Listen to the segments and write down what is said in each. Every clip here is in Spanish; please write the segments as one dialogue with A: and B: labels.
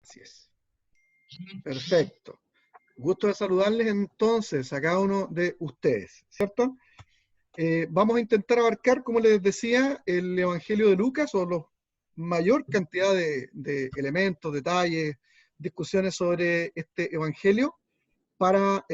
A: Así es. Perfecto. Gusto de saludarles entonces a cada uno de ustedes, ¿cierto? Vamos a intentar abarcar, como les decía, el Evangelio de Lucas, o la mayor cantidad de elementos, detalles, discusiones sobre este Evangelio, para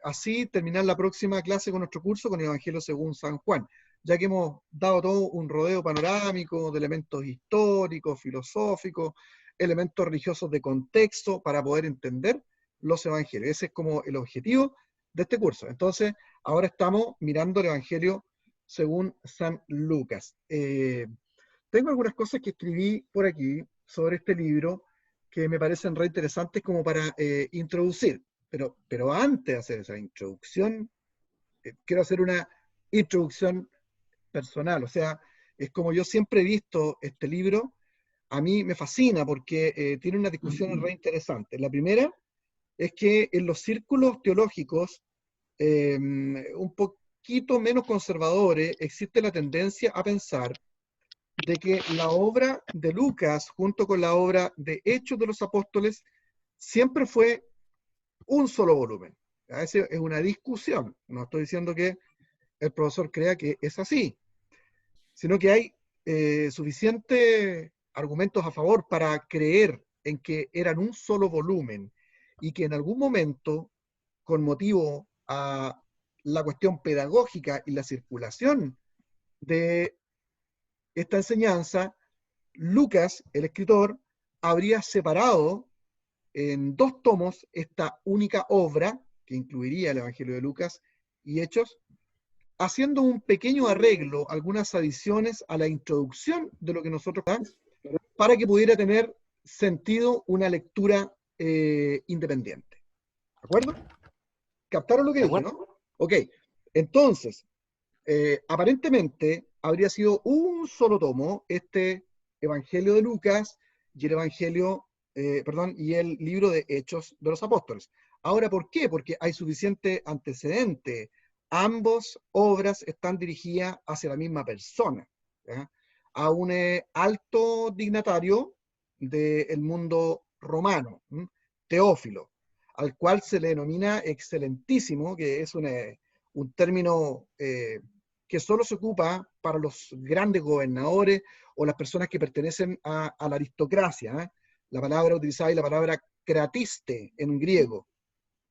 A: así terminar la próxima clase con nuestro curso con el Evangelio según San Juan, ya que hemos dado todo un rodeo panorámico de elementos históricos, filosóficos, elementos religiosos de contexto para poder entender los evangelios. Ese es como el objetivo de este curso. Entonces, ahora estamos mirando el Evangelio según San Lucas. Tengo algunas cosas que escribí por aquí sobre este libro que me parecen re interesantes como para introducir. Pero antes de hacer esa introducción, quiero hacer una introducción personal. O sea, es como yo siempre he visto este libro, a mí me fascina porque tiene unas discusiones re interesantes. La primera es que en los círculos teológicos un poquito menos conservadores existe la tendencia a pensar de que la obra de Lucas junto con la obra de Hechos de los Apóstoles siempre fue un solo volumen. A veces es una discusión, no estoy diciendo que el profesor crea que es así, sino que hay suficientes argumentos a favor para creer en que eran un solo volumen y que en algún momento, con motivo a la cuestión pedagógica y la circulación de esta enseñanza, Lucas, el escritor, habría separado en dos tomos esta única obra, que incluiría el Evangelio de Lucas y Hechos, haciendo un pequeño arreglo, algunas adiciones a la introducción de lo que nosotros para que pudiera tener sentido una lectura independiente. ¿De acuerdo? ¿Captaron lo que dije, no? Ok, entonces, aparentemente habría sido un solo tomo este Evangelio de Lucas y el Evangelio, y el libro de Hechos de los Apóstoles. Ahora, ¿por qué? Porque hay suficiente antecedente. Ambas obras están dirigidas hacia la misma persona, ¿ya? A un alto dignatario del mundo romano, Teófilo, al cual se le denomina excelentísimo, que es un término que solo se ocupa para los grandes gobernadores o las personas que pertenecen a la aristocracia, ¿eh? La palabra utilizada es la palabra kratiste en griego.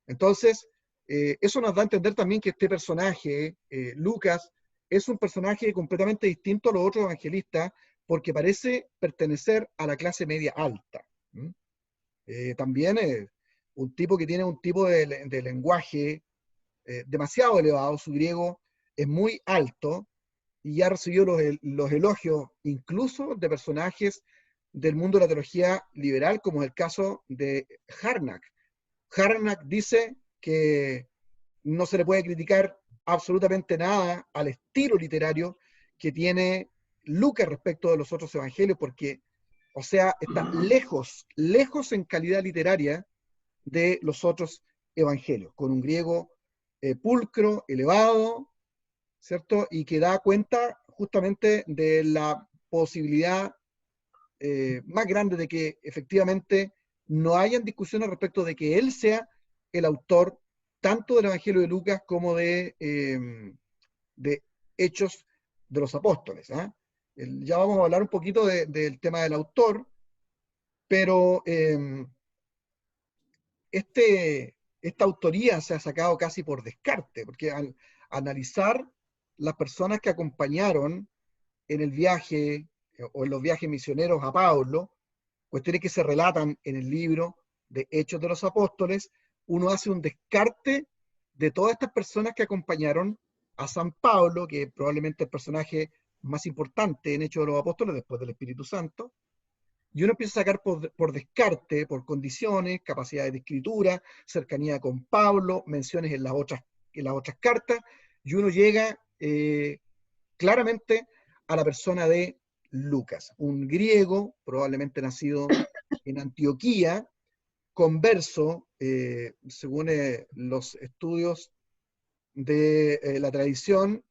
A: Entonces, eso nos da a entender también que este personaje, Lucas, es un personaje completamente distinto a los otros evangelistas porque parece pertenecer a la clase media alta. También un tipo que tiene un tipo de lenguaje demasiado elevado, su griego es muy alto y ya recibió los elogios incluso de personajes del mundo de la teología liberal, como es el caso de Harnack. Harnack dice que no se le puede criticar absolutamente nada al estilo literario que tiene Lucas respecto de los otros evangelios, porque, o sea, está lejos, lejos en calidad literaria de los otros evangelios, con un griego pulcro, elevado, ¿cierto? Y que da cuenta justamente de la posibilidad más grande de que efectivamente no hayan discusiones respecto de que él sea el autor tanto del Evangelio de Lucas como de Hechos de los Apóstoles. ¿Eh? Ya vamos a hablar un poquito del tema del autor, pero esta autoría se ha sacado casi por descarte, porque al analizar las personas que acompañaron en el viaje o en los viajes misioneros a Pablo, cuestiones que se relatan en el libro de Hechos de los Apóstoles, uno hace un descarte de todas estas personas que acompañaron a San Pablo, que es probablemente el personaje más importante en Hechos de los Apóstoles después del Espíritu Santo, y uno empieza a sacar por descarte, por condiciones, capacidades de escritura, cercanía con Pablo, menciones en las otras cartas, y uno llega claramente a la persona de Lucas, un griego, probablemente nacido en Antioquía, converso, según los estudios de la tradición,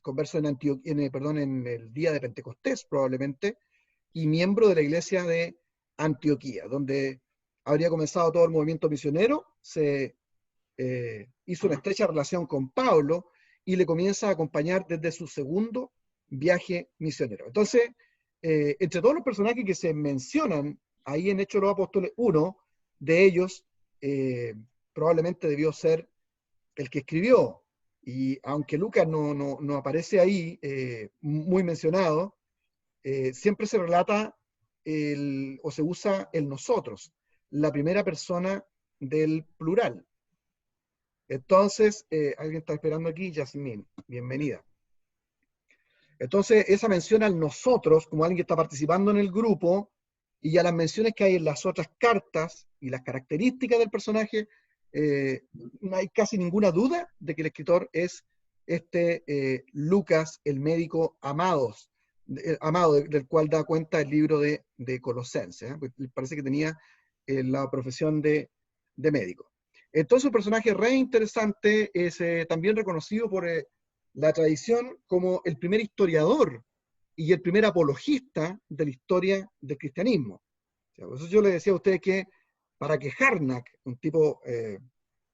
A: converso en el día de Pentecostés probablemente, y miembro de la iglesia de Antioquía, donde habría comenzado todo el movimiento misionero, se hizo una estrecha relación con Pablo y le comienza a acompañar desde su segundo viaje misionero. Entonces, entre todos los personajes que se mencionan ahí en Hechos de los Apóstoles, uno de ellos probablemente debió ser el que escribió. Y aunque Lucas no aparece ahí muy mencionado, siempre se relata o se usa el nosotros, la primera persona del plural. Entonces, alguien está esperando aquí, Yasmín, bienvenida. Entonces, esa mención al nosotros, como alguien que está participando en el grupo, y a las menciones que hay en las otras cartas y las características del personaje, no hay casi ninguna duda de que el escritor es Lucas, el médico amado, del cual da cuenta el libro de Colosenses. Pues parece que tenía la profesión de médico. Entonces, un personaje re interesante, es también reconocido por la tradición como el primer historiador y el primer apologista de la historia del cristianismo. O sea, por eso yo le decía a ustedes que para que Harnack, un tipo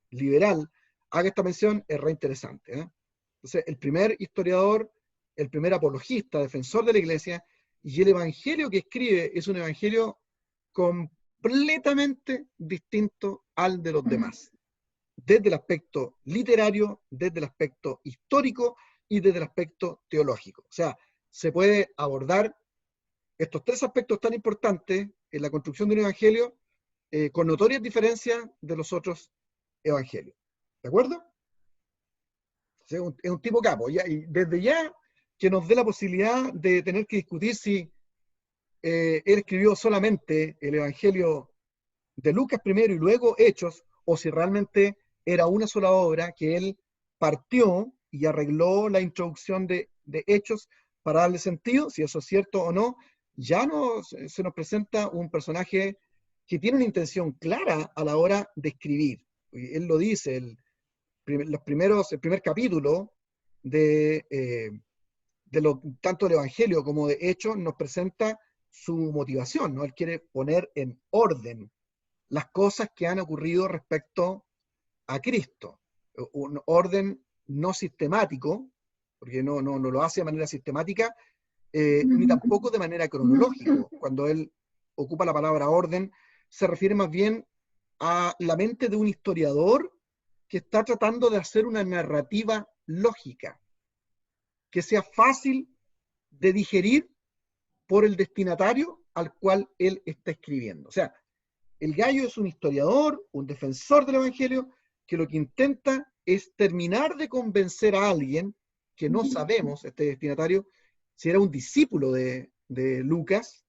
A: liberal, haga esta mención es re interesante. Entonces, el primer historiador, el primer apologista, defensor de la iglesia, y el evangelio que escribe es un evangelio completamente distinto al de los demás, desde el aspecto literario, desde el aspecto histórico y desde el aspecto teológico. O sea, se puede abordar estos tres aspectos tan importantes en la construcción de un evangelio con notorias diferencias de los otros evangelios. ¿De acuerdo? O sea, es un tipo capo. Y desde ya que nos dé la posibilidad de tener que discutir si él escribió solamente el evangelio de Lucas primero y luego Hechos, o si realmente era una sola obra que él partió y arregló la introducción de Hechos para darle sentido, si eso es cierto o no. Ya se nos presenta un personaje que tiene una intención clara a la hora de escribir. Él lo dice, el primer capítulo tanto del Evangelio como de Hechos nos presenta su motivación, ¿no? Él quiere poner en orden las cosas que han ocurrido respecto a Cristo. Un orden no sistemático, porque no lo hace de manera sistemática, ni tampoco de manera cronológica. Cuando él ocupa la palabra orden, se refiere más bien a la mente de un historiador que está tratando de hacer una narrativa lógica, que sea fácil de digerir por el destinatario al cual él está escribiendo. O sea, el gallo es un historiador, un defensor del Evangelio, que lo que intenta es terminar de convencer a alguien que no sabemos, este destinatario, si era un discípulo de Lucas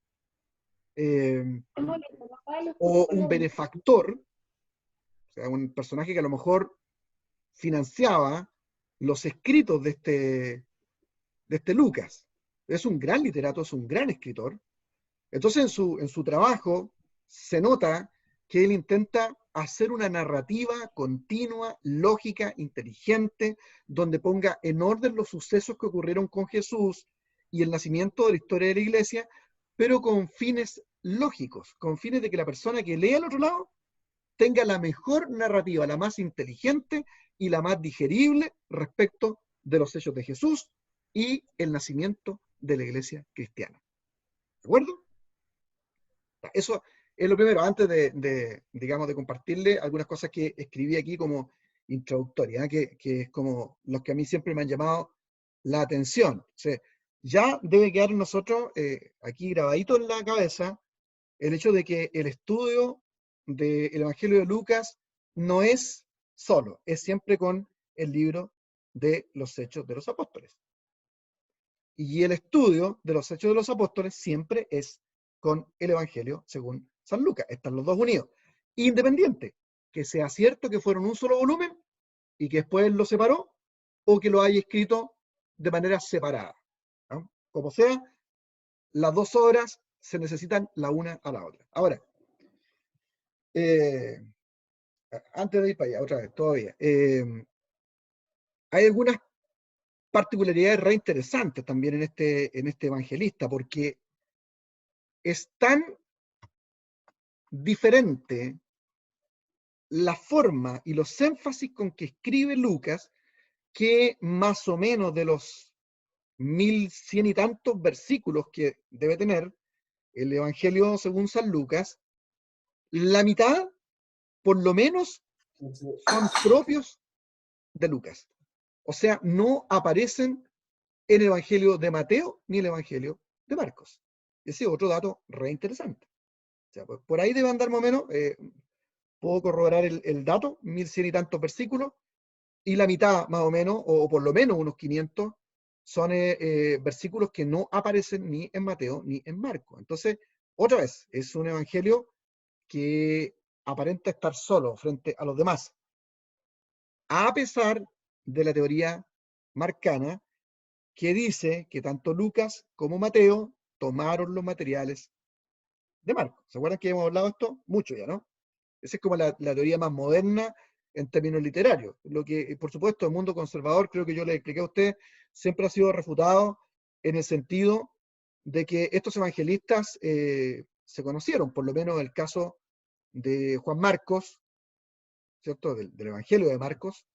A: o un benefactor, o sea, un personaje que a lo mejor financiaba los escritos de este Lucas. Es un gran literato, es un gran escritor. Entonces en su trabajo se nota que él intenta hacer una narrativa continua, lógica, inteligente, donde ponga en orden los sucesos que ocurrieron con Jesús y el nacimiento de la historia de la iglesia, pero con fines lógicos, con fines de que la persona que lee al otro lado tenga la mejor narrativa, la más inteligente y la más digerible respecto de los hechos de Jesús y el nacimiento de la iglesia cristiana. ¿De acuerdo? Eso es lo primero, antes digamos, de compartirle algunas cosas que escribí aquí como introductoria, que es como los que a mí siempre me han llamado la atención. O sea, ya debe quedar en nosotros, aquí grabadito en la cabeza, el hecho de que el estudio del Evangelio de Lucas no es solo, es siempre con el libro de los Hechos de los Apóstoles. Y el estudio de los Hechos de los Apóstoles siempre es con el Evangelio según San Lucas. Están los dos unidos. Independiente, que sea cierto que fueron un solo volumen y que después lo separó, o que lo haya escrito de manera separada, ¿no? Como sea, las dos obras se necesitan la una a la otra. Ahora, antes de ir para allá, otra vez, todavía, hay algunas particularidades re interesantes también en este evangelista, porque es tan diferente la forma y los énfasis con que escribe Lucas, que más o menos de los 1100 y tantos versículos que debe tener el Evangelio según San Lucas, la mitad, por lo menos, son propios de Lucas. O sea, no aparecen en el Evangelio de Mateo ni el Evangelio de Marcos. Ese es otro dato re interesante. O sea, por ahí debe andar más o menos, puedo corroborar el dato, 1100 y tantos versículos, y la mitad más o menos, o por lo menos unos 500, son versículos que no aparecen ni en Mateo ni en Marcos. Entonces, otra vez, es un evangelio que aparenta estar solo frente a los demás, a pesar de la teoría marcana que dice que tanto Lucas como Mateo tomaron los materiales de Marcos. ¿Se acuerdan que hemos hablado de esto? Mucho ya, ¿no? Esa es como la teoría más moderna en términos literarios. Lo que, por supuesto, el mundo conservador, creo que yo le expliqué a usted, siempre ha sido refutado en el sentido de que estos evangelistas se conocieron, por lo menos el caso de Juan Marcos, ¿cierto? Del Evangelio de Marcos,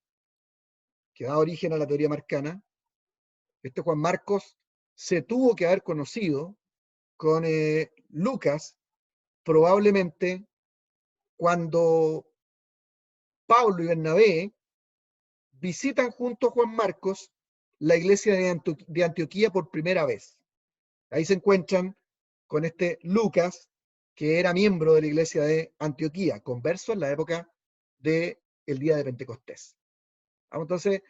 A: que da origen a la teoría marcana. Este Juan Marcos se tuvo que haber conocido con Lucas, probablemente cuando Pablo y Bernabé visitan junto a Juan Marcos la iglesia de Antioquía por primera vez. Ahí se encuentran con este Lucas, que era miembro de la iglesia de Antioquía, converso en la época del día de Pentecostés. Entonces,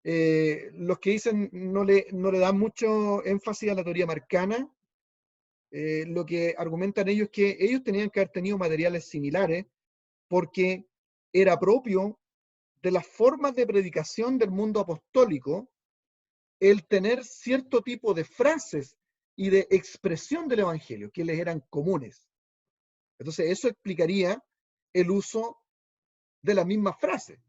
A: los que dicen no le dan mucho énfasis a la teoría marcana, lo que argumentan ellos es que ellos tenían que haber tenido materiales similares porque era propio de las formas de predicación del mundo apostólico el tener cierto tipo de frases y de expresión del evangelio que les eran comunes. Entonces eso explicaría el uso de la misma frase,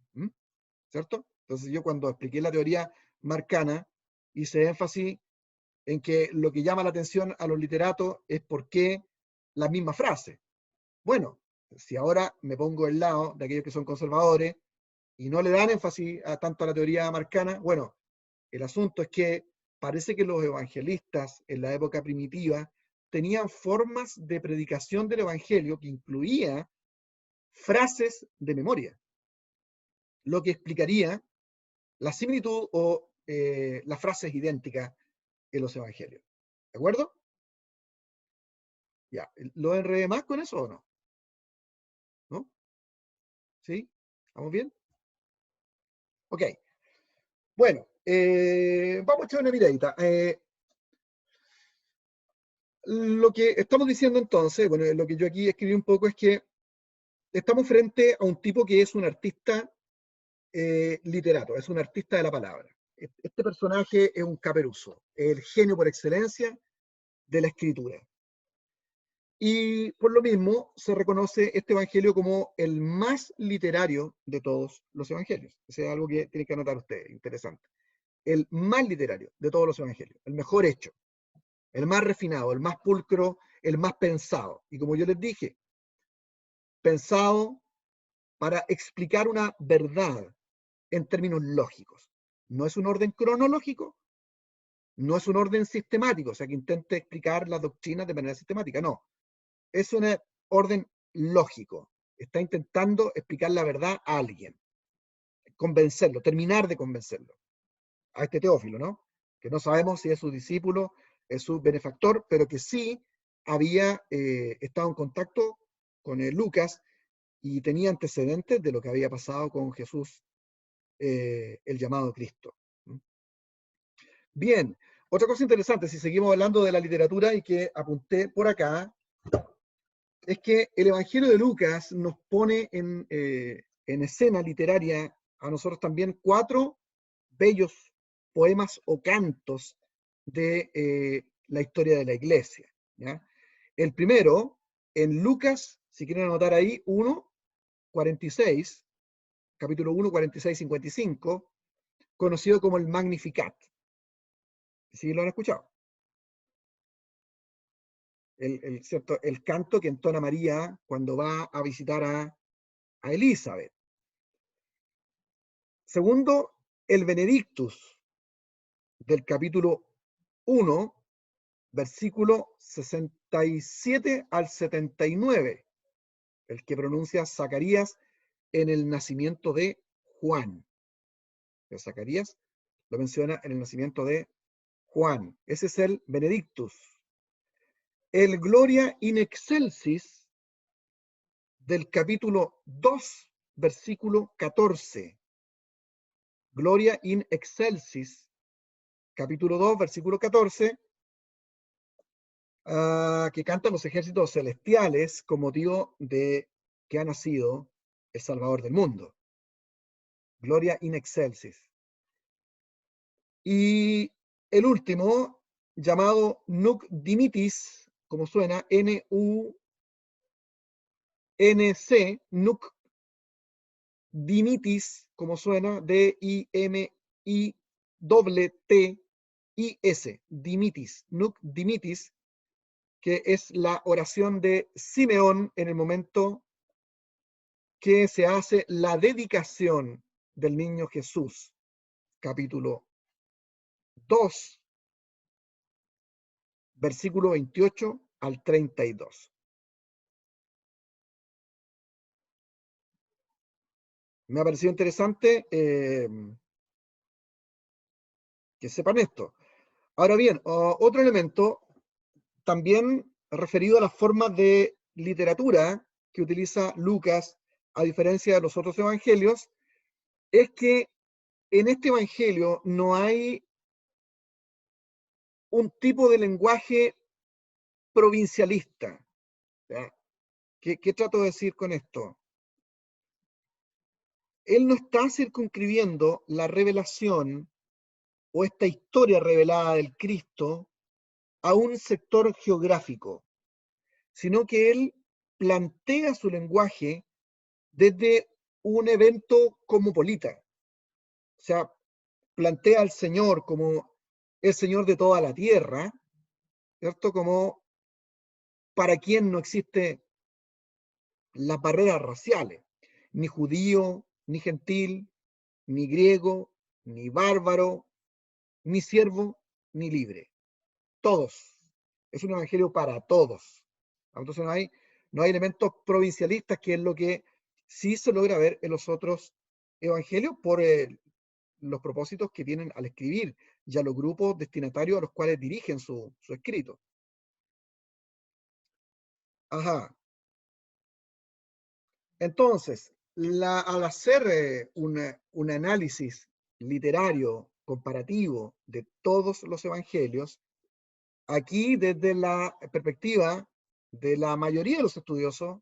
A: ¿cierto? Entonces yo cuando expliqué la teoría marcana hice énfasis en que lo que llama la atención a los literatos es por qué la misma frase. Bueno, si ahora me pongo del lado de aquellos que son conservadores y no le dan énfasis tanto a la teoría marcana, bueno, el asunto es que parece que los evangelistas en la época primitiva tenían formas de predicación del evangelio que incluía frases de memoria, lo que explicaría la similitud o las frases idénticas en los evangelios. ¿De acuerdo? Ya, ¿lo enredé más con eso o no? ¿No? ¿Sí? ¿Estamos bien? Ok. Bueno, vamos a echar una miradita. Lo que estamos diciendo entonces, bueno, lo que yo aquí escribí un poco es que estamos frente a un tipo que es un artista literato, es un artista de la palabra. Este personaje es un caperuso, el genio por excelencia de la escritura. Y por lo mismo se reconoce este evangelio como el más literario de todos los evangelios. Ese es algo que tienen que anotar ustedes, interesante. El más literario de todos los evangelios, el mejor hecho, el más refinado, el más pulcro, el más pensado. Y como yo les dije, pensado para explicar una verdad en términos lógicos. No es un orden cronológico, no es un orden sistemático, o sea, que intente explicar las doctrinas de manera sistemática, no. Es un orden lógico. Está intentando explicar la verdad a alguien, convencerlo, terminar de convencerlo. A este Teófilo, ¿no? Que no sabemos si es su discípulo, es su benefactor, pero que sí había estado en contacto con Lucas y tenía antecedentes de lo que había pasado con Jesús, el llamado Cristo. Bien, otra cosa interesante, si seguimos hablando de la literatura y que apunté por acá, es que el Evangelio de Lucas nos pone en escena literaria a nosotros también 4 bellos poemas o cantos de la historia de la iglesia, ¿ya? El primero, en Lucas, si quieren anotar ahí, 1:46, capítulo 1, 46, 55, conocido como el Magnificat. ¿Sí lo han escuchado? ¿cierto? El canto que entona María cuando va a visitar a Elizabeth. Segundo, el Benedictus del capítulo 1, versículo 67 al 79, el que pronuncia Zacarías en el nacimiento de Juan. De Zacarías lo menciona en el nacimiento de Juan. Ese es el Benedictus. El Gloria in Excelsis del capítulo 2, versículo 14. Gloria in Excelsis, capítulo 2, versículo 14, que cantan los ejércitos celestiales con motivo de que ha nacido el Salvador del mundo. Gloria in Excelsis. Y el último, llamado Nunc Dimittis, como suena, N-U-N-C, Nunc Dimittis, como suena, D-I-M-I-T-I-S, Dimittis, Nunc Dimittis, que es la oración de Simeón en el momento que se hace la dedicación del niño Jesús, capítulo 2, versículo 28 al 32. Me ha parecido interesante que sepan esto. Ahora bien, otro elemento también referido a las formas de literatura que utiliza Lucas, a diferencia de los otros evangelios, es que en este evangelio no hay un tipo de lenguaje provincialista. ¿Qué trato de decir con esto? Él no está circunscribiendo la revelación o esta historia revelada del Cristo a un sector geográfico, sino que él plantea su lenguaje desde un evento cosmopolita. O sea, plantea al Señor como el Señor de toda la tierra, ¿cierto? Como para quien no existe las barreras raciales, ni judío, ni gentil, ni griego, ni bárbaro, ni siervo, ni libre. Todos. Es un evangelio para todos. Entonces no hay elementos provincialistas, que es lo que sí se logra ver en los otros evangelios por los propósitos que tienen al escribir y a los grupos destinatarios a los cuales dirigen su escrito. Ajá. Entonces, al hacer un análisis literario comparativo de todos los evangelios, aquí desde la perspectiva de la mayoría de los estudiosos,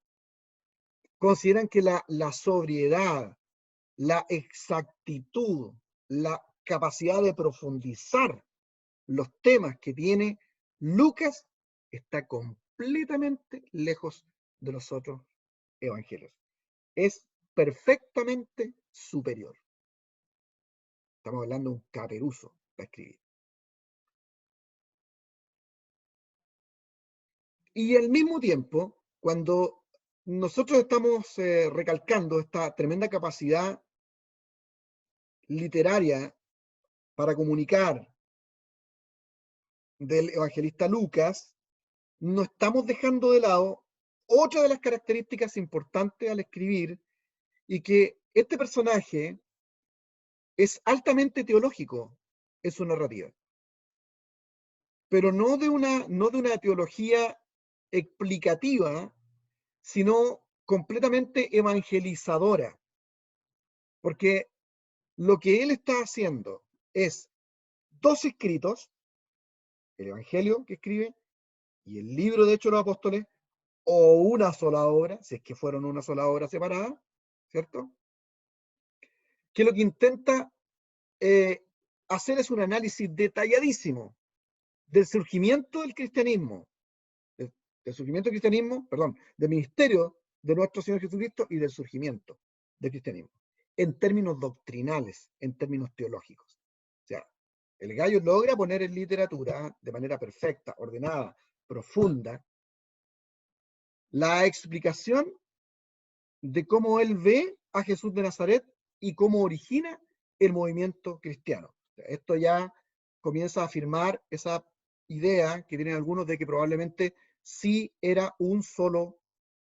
A: consideran que la sobriedad, la exactitud, la capacidad de profundizar los temas que tiene Lucas está completamente lejos de los otros evangelios. Es perfectamente superior. Estamos hablando de un caperuso para escribir. Y al mismo tiempo, cuando nosotros estamos recalcando esta tremenda capacidad literaria para comunicar del evangelista Lucas, no estamos dejando de lado otra de las características importantes al escribir, y que este personaje es altamente teológico en su narrativa, pero no de una teología explicativa, sino completamente evangelizadora, porque lo que él está haciendo es dos escritos, el Evangelio que escribe y el libro de Hechos de los Apóstoles, o una sola obra, si es que fueron una sola obra separada, ¿cierto? Que lo que intenta hacer es un análisis detalladísimo del surgimiento del cristianismo, del surgimiento del cristianismo, perdón, del ministerio de nuestro Señor Jesucristo y del surgimiento del cristianismo, en términos doctrinales, en términos teológicos. O sea, el gallo logra poner en literatura de manera perfecta, ordenada, profunda, la explicación de cómo él ve a Jesús de Nazaret y cómo origina el movimiento cristiano. Esto ya comienza a afirmar esa idea que tienen algunos de que probablemente sí era un solo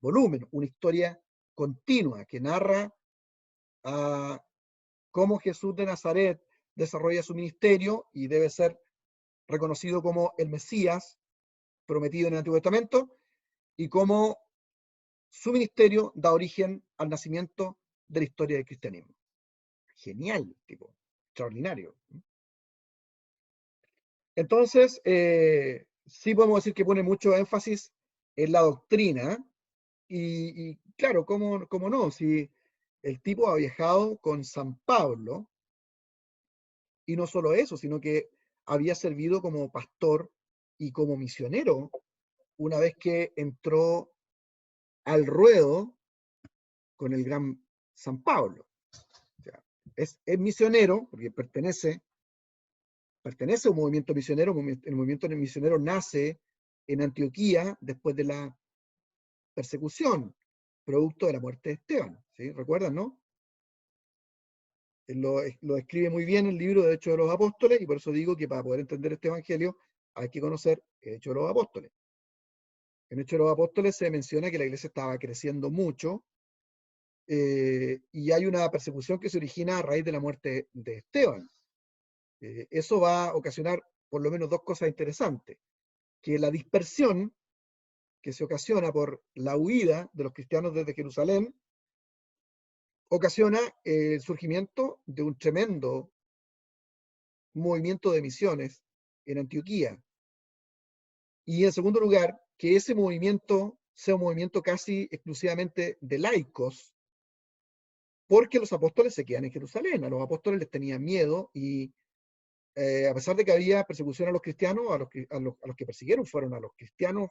A: volumen, una historia continua que narra a cómo Jesús de Nazaret desarrolla su ministerio y debe ser reconocido como el Mesías prometido en el Antiguo Testamento, y cómo su ministerio da origen al nacimiento de la historia del cristianismo. Genial, tipo, extraordinario. Entonces, sí podemos decir que pone mucho énfasis en la doctrina, y claro, ¿cómo no? Si el tipo ha viajado con San Pablo, y no solo eso, sino que había servido como pastor y como misionero una vez que entró al ruedo con el gran San Pablo. O sea, es misionero porque pertenece a un movimiento misionero. El movimiento misionero nace en Antioquía después de la persecución, producto de la muerte de Esteban. ¿Sí? ¿Recuerdan, no? Él lo describe muy bien en el libro de Hechos de los Apóstoles, y por eso digo que para poder entender este evangelio hay que conocer Hechos de los Apóstoles. En Hechos de los Apóstoles se menciona que la iglesia estaba creciendo mucho, y hay una persecución que se origina a raíz de la muerte de Esteban. Eso va a ocasionar por lo menos dos cosas interesantes: que la dispersión que se ocasiona por la huida de los cristianos desde Jerusalén ocasiona el surgimiento de un tremendo movimiento de misiones en Antioquía. Y en segundo lugar, que ese movimiento sea un movimiento casi exclusivamente de laicos, porque los apóstoles se quedan en Jerusalén. A los apóstoles les tenían miedo, y a pesar de que había persecución a los cristianos, a los que persiguieron fueron a los cristianos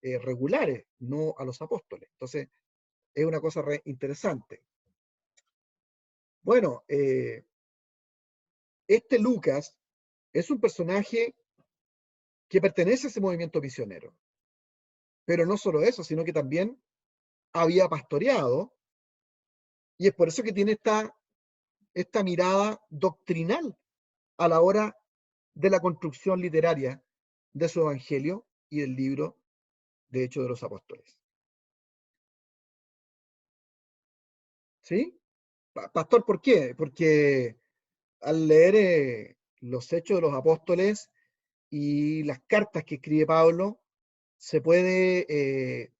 A: regulares, no a los apóstoles. Entonces, es una cosa re interesante. Bueno, este Lucas es un personaje que pertenece a ese movimiento misionero, pero no solo eso, sino que también había pastoreado, y es por eso que tiene esta mirada doctrinal a la hora de la construcción literaria de su evangelio y del libro de Hechos de los Apóstoles. ¿Sí? Pastor, ¿por qué? Porque al leer los Hechos de los Apóstoles y las cartas que escribe Pablo, se puede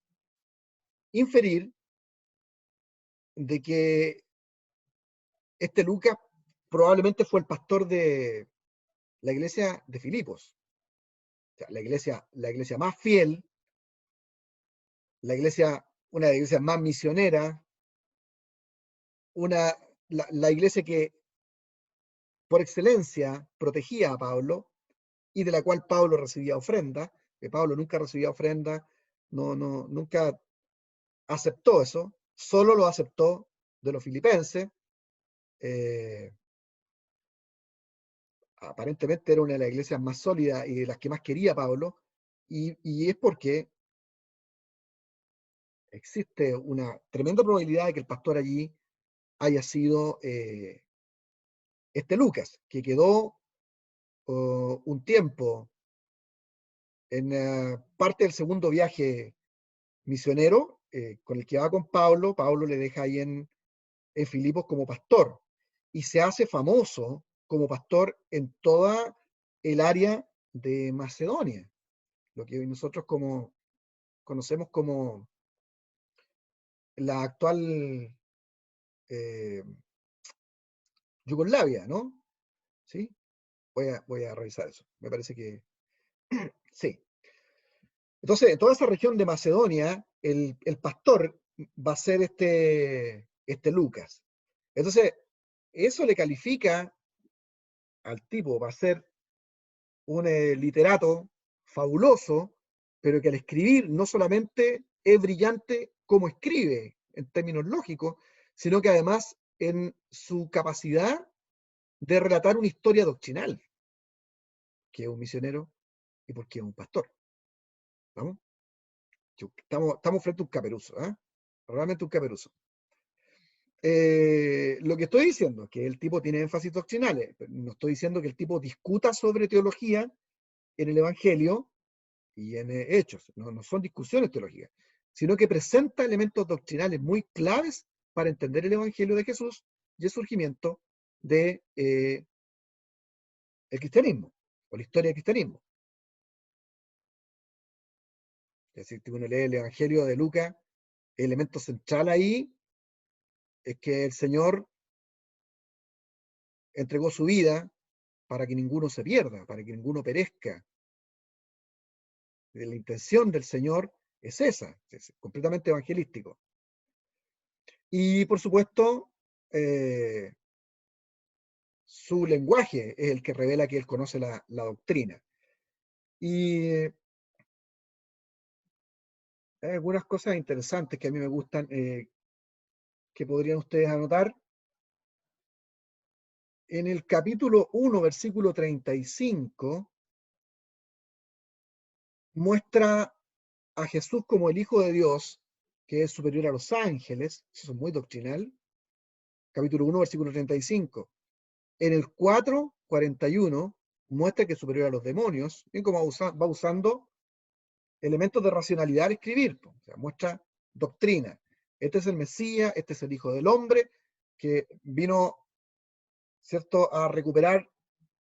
A: inferir de que este Lucas probablemente fue el pastor de la iglesia de Filipos. O sea, la iglesia más fiel, una de las iglesias más misioneras, la iglesia que por excelencia protegía a Pablo y de la cual Pablo recibía ofrenda, que Pablo nunca recibía ofrenda, nunca aceptó eso, solo lo aceptó de los filipenses. Eh, Aparentemente era una de las iglesias más sólidas y de las que más quería Pablo, y es porque existe una tremenda probabilidad de que el pastor allí haya sido este Lucas, que quedó un tiempo en parte del segundo viaje misionero, con el que va con Pablo. Pablo le deja ahí en Filipos como pastor, y se hace famoso como pastor en toda el área de Macedonia, lo que nosotros conocemos como la actual eh, Yugoslavia, ¿no? ¿Sí? Voy a revisar eso. Me parece que sí. Entonces, en toda esa región de Macedonia, el pastor va a ser este Lucas. Entonces, eso le califica al tipo, va a ser un literato fabuloso, pero que al escribir no solamente es brillante como escribe en términos lógicos, sino que además en su capacidad de relatar una historia doctrinal, que es un misionero y porque es un pastor. ¿Vamos? Estamos frente a un caperuzo, ¿eh? Realmente un caperuzo. Lo que estoy diciendo es que el tipo tiene énfasis doctrinales. No estoy diciendo que el tipo discuta sobre teología en el Evangelio y en Hechos. No son discusiones teológicas, sino que presenta elementos doctrinales muy claves para entender el Evangelio de Jesús y el surgimiento de el cristianismo, o la historia del cristianismo. Es decir, si uno lee el Evangelio de Lucas, el elemento central ahí es que el Señor entregó su vida para que ninguno se pierda, para que ninguno perezca. La intención del Señor es esa, es completamente evangelístico. Y por supuesto, su lenguaje es el que revela que él conoce la doctrina. Y hay algunas cosas interesantes que a mí me gustan, que podrían ustedes anotar. En el capítulo 1, versículo 35, muestra a Jesús como el Hijo de Dios, que es superior a los ángeles. Eso es muy doctrinal. Capítulo 1, versículo 35. En el 4, 41, muestra que es superior a los demonios, bien como va usando elementos de racionalidad al escribir. O sea, muestra doctrina. Este es el Mesías, este es el Hijo del Hombre, que vino, ¿cierto?, a recuperar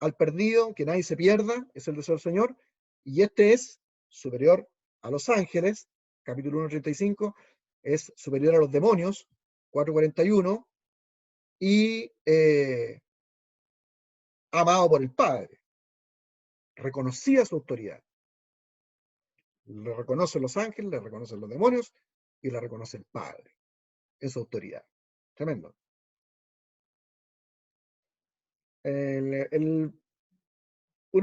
A: al perdido, que nadie se pierda, es el deseo del Señor, y este es superior a los ángeles, capítulo 1, 35, es superior a los demonios, 4:41, y amado por el Padre, reconocía su autoridad. Le reconocen los ángeles, le reconocen los demonios, y le reconoce el Padre, en su autoridad. Tremendo. Uno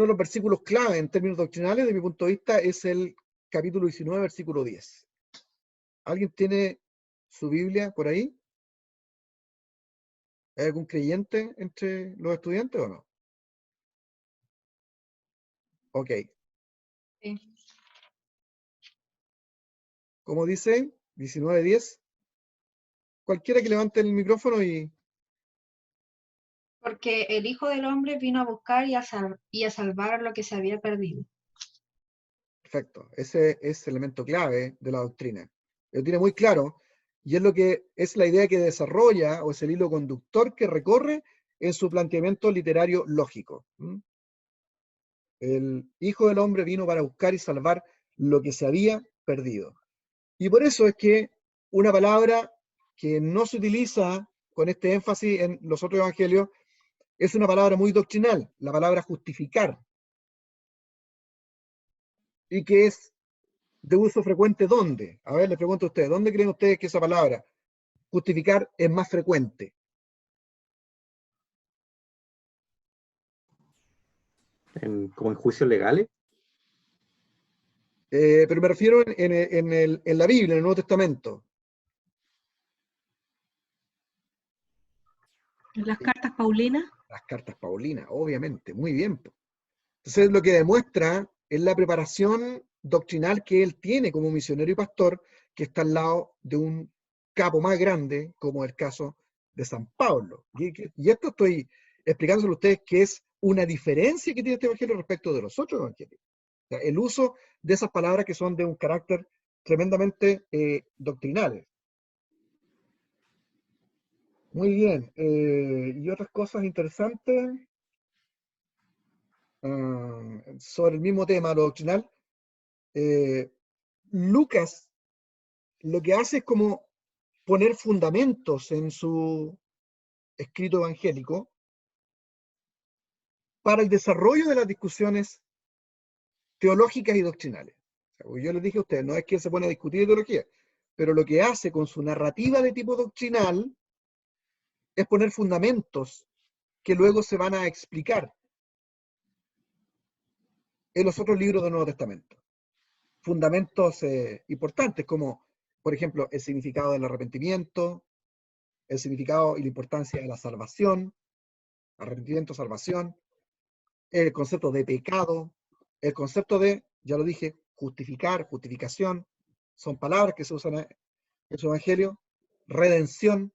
A: de los versículos clave en términos doctrinales, de mi punto de vista, es el capítulo 19, versículo 10. ¿Alguien tiene su Biblia por ahí? ¿Hay algún creyente entre los estudiantes o no? Ok.
B: Sí.
A: ¿Cómo dice? 19:10. Cualquiera que levante el micrófono y...
B: Porque el Hijo del Hombre vino a buscar y a salvar lo que se había perdido.
A: Perfecto. Ese es el elemento clave de la doctrina. Lo tiene muy claro y es lo que es la idea que desarrolla o es el hilo conductor que recorre en su planteamiento literario lógico. El Hijo del Hombre vino para buscar y salvar lo que se había perdido. Y por eso es que una palabra que no se utiliza con este énfasis en los otros evangelios es una palabra muy doctrinal, la palabra justificar, y que es de uso frecuente ¿dónde? A ver, les pregunto a ustedes, ¿dónde creen ustedes que esa palabra, justificar, es más frecuente?
C: ¿Como en juicios legales?
A: Pero me refiero en la Biblia, en el Nuevo Testamento.
D: Las cartas Paulinas.
A: Las cartas Paulinas, obviamente, muy bien. Entonces lo que demuestra es la preparación doctrinal que él tiene como misionero y pastor, que está al lado de un capo más grande, como el caso de San Pablo. Y esto estoy explicándoselo a ustedes que es una diferencia que tiene este evangelio respecto de los otros evangelios. O sea, el uso de esas palabras que son de un carácter tremendamente doctrinales. Muy bien. Y otras cosas interesantes sobre el mismo tema, lo doctrinal. Lucas lo que hace es como poner fundamentos en su escrito evangélico para el desarrollo de las discusiones teológicas y doctrinales. O sea, yo les dije a ustedes, no es que se pone a discutir teología, pero lo que hace con su narrativa de tipo doctrinal es poner fundamentos que luego se van a explicar en los otros libros del Nuevo Testamento. Fundamentos importantes como, por ejemplo, el significado del arrepentimiento, el significado y la importancia de la salvación, arrepentimiento, salvación, el concepto de pecado, el concepto de, ya lo dije, justificar, justificación, son palabras que se usan en su evangelio, redención,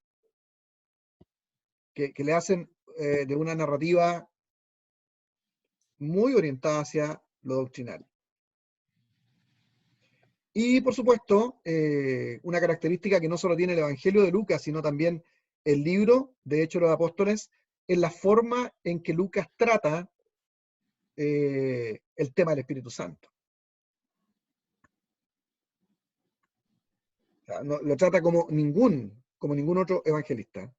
A: que le hacen de una narrativa muy orientada hacia lo doctrinal. Y por supuesto, una característica que no solo tiene el Evangelio de Lucas, sino también el libro de Hechos de los Apóstoles, es la forma en que Lucas trata el tema del Espíritu Santo. O sea, no, lo trata como ningún otro evangelista.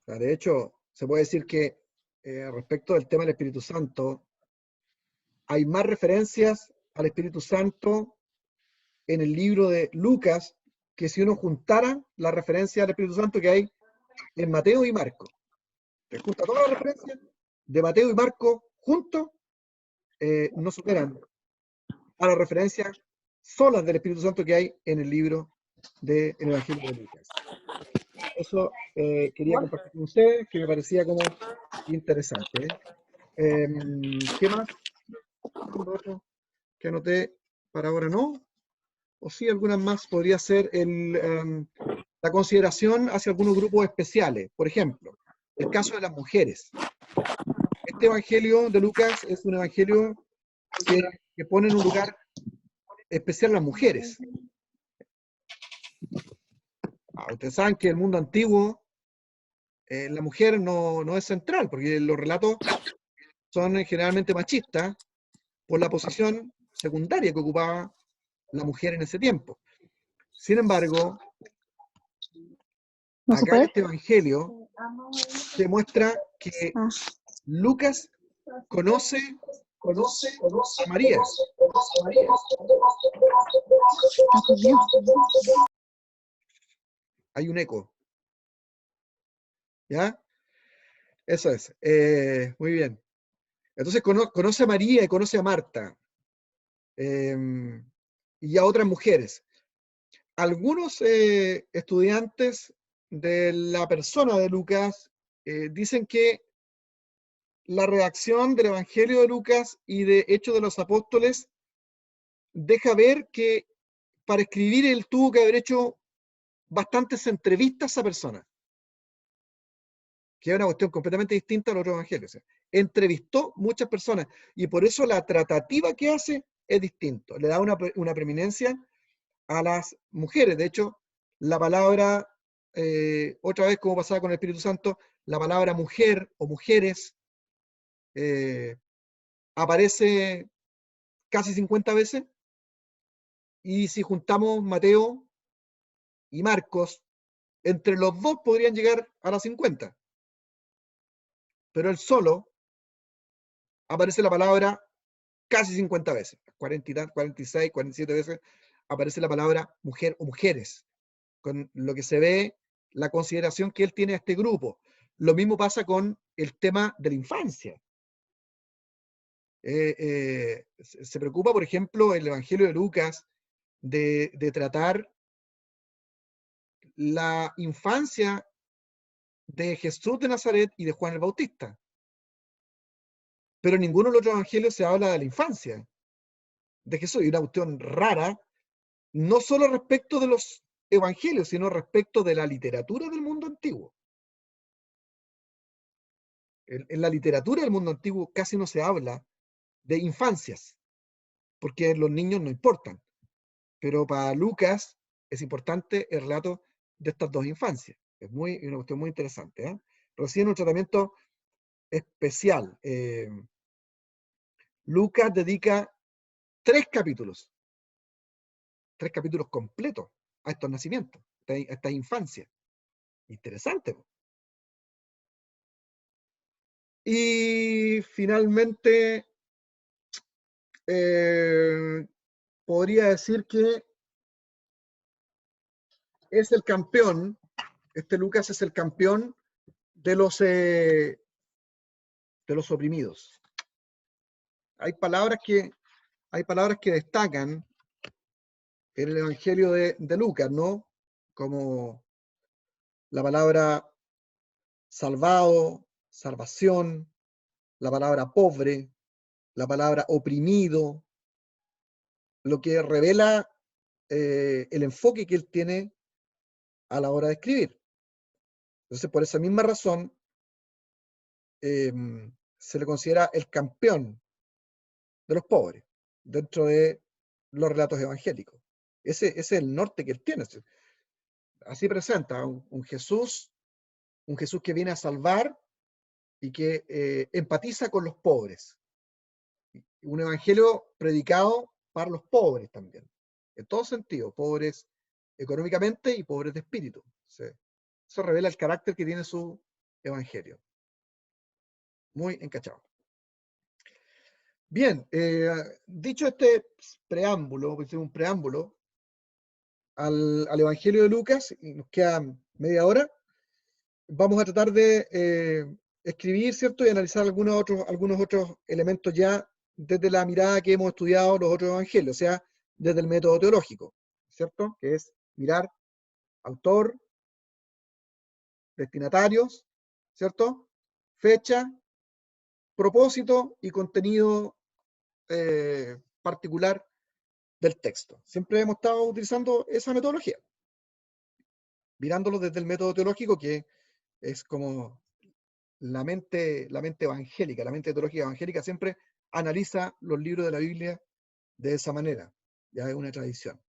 A: O sea, de hecho, se puede decir que respecto del tema del Espíritu Santo, hay más referencias al Espíritu Santo en el libro de Lucas que si uno juntara la referencia al Espíritu Santo que hay en Mateo y Marco. Se junta todas las referencias de Mateo y Marco juntos, no superan a las referencias solas del Espíritu Santo que hay en el libro del Evangelio de Lucas. Eso quería compartir con ustedes, que me parecía como interesante. ¿Qué más? ¿Algo otro que anoté para ahora no? O sí, algunas más podría ser la consideración hacia algunos grupos especiales. Por ejemplo, el caso de las mujeres. Este evangelio de Lucas es un evangelio que pone en un lugar especial a las mujeres. Ustedes saben que en el mundo antiguo la mujer no es central, porque los relatos son generalmente machistas por la posición secundaria que ocupaba la mujer en ese tiempo. Sin embargo,
D: ¿No se
A: acá en
D: puede?
A: este evangelio se muestra que
D: Ah,
A: Lucas conoce a María.
D: ah, pues bien.
A: Hay un eco. ¿Ya? Eso es. Muy bien. Entonces conoce a María y conoce a Marta. Y a otras mujeres. Algunos estudiantes de la persona de Lucas dicen que la redacción del Evangelio de Lucas y de Hechos de los Apóstoles deja ver que para escribir él tuvo que haber hecho bastantes entrevistas a esa persona, que es una cuestión completamente distinta a los otros evangelios. O sea, entrevistó muchas personas y por eso la tratativa que hace es distinto, le da una preeminencia a las mujeres. De hecho, la palabra, otra vez como pasaba con el Espíritu Santo, la palabra mujer o mujeres aparece casi 50 veces, y si juntamos Mateo y Marcos, entre los dos podrían llegar a las 50. Pero él solo aparece la palabra casi 50 veces, 46, 47 veces aparece la palabra mujer o mujeres, con lo que se ve la consideración que él tiene a este grupo. Lo mismo pasa con el tema de la infancia. Se preocupa, por ejemplo, el Evangelio de Lucas de tratar la infancia de Jesús de Nazaret y de Juan el Bautista. Pero en ninguno de los otros evangelios se habla de la infancia de Jesús. Y una cuestión rara, no solo respecto de los evangelios, sino respecto de la literatura del mundo antiguo. En la literatura del mundo antiguo casi no se habla de infancias, porque los niños no importan. Pero para Lucas es importante el relato de estas dos infancias. Es una cuestión muy interesante, ¿eh? Recibe un tratamiento especial. Lucas dedica 3 capítulos completos a estos nacimientos, a esta infancia. Interesante. Y finalmente, podría decir que es el campeón, Lucas es el campeón de los oprimidos. Hay palabras que destacan en el Evangelio de Lucas, ¿no? Como la palabra salvado, salvación, la palabra pobre, la palabra oprimido, lo que revela el enfoque que él tiene a la hora de escribir. Entonces, por esa misma razón, se le considera el campeón de los pobres dentro de los relatos evangélicos. Ese es el norte que él tiene. Así presenta un Jesús que viene a salvar y que empatiza con los pobres. Un evangelio predicado para los pobres también, en todo sentido, pobres económicamente y pobres de espíritu. Eso revela el carácter que tiene su evangelio. Muy encachado. Bien, dicho este preámbulo, pues un preámbulo al Evangelio de Lucas, y nos queda media hora, vamos a tratar de escribir, ¿cierto? Y analizar algunos otros elementos ya desde la mirada que hemos estudiado los otros evangelios, o sea, desde el método teológico, ¿cierto? Que es mirar autor, destinatarios, ¿cierto? Fecha, propósito y contenido particular del texto. Siempre hemos estado utilizando esa metodología, mirándolo desde el método teológico, que es como la mente evangélica, la mente teológica evangélica siempre analiza los libros de la Biblia de esa manera. Ya es una tradición,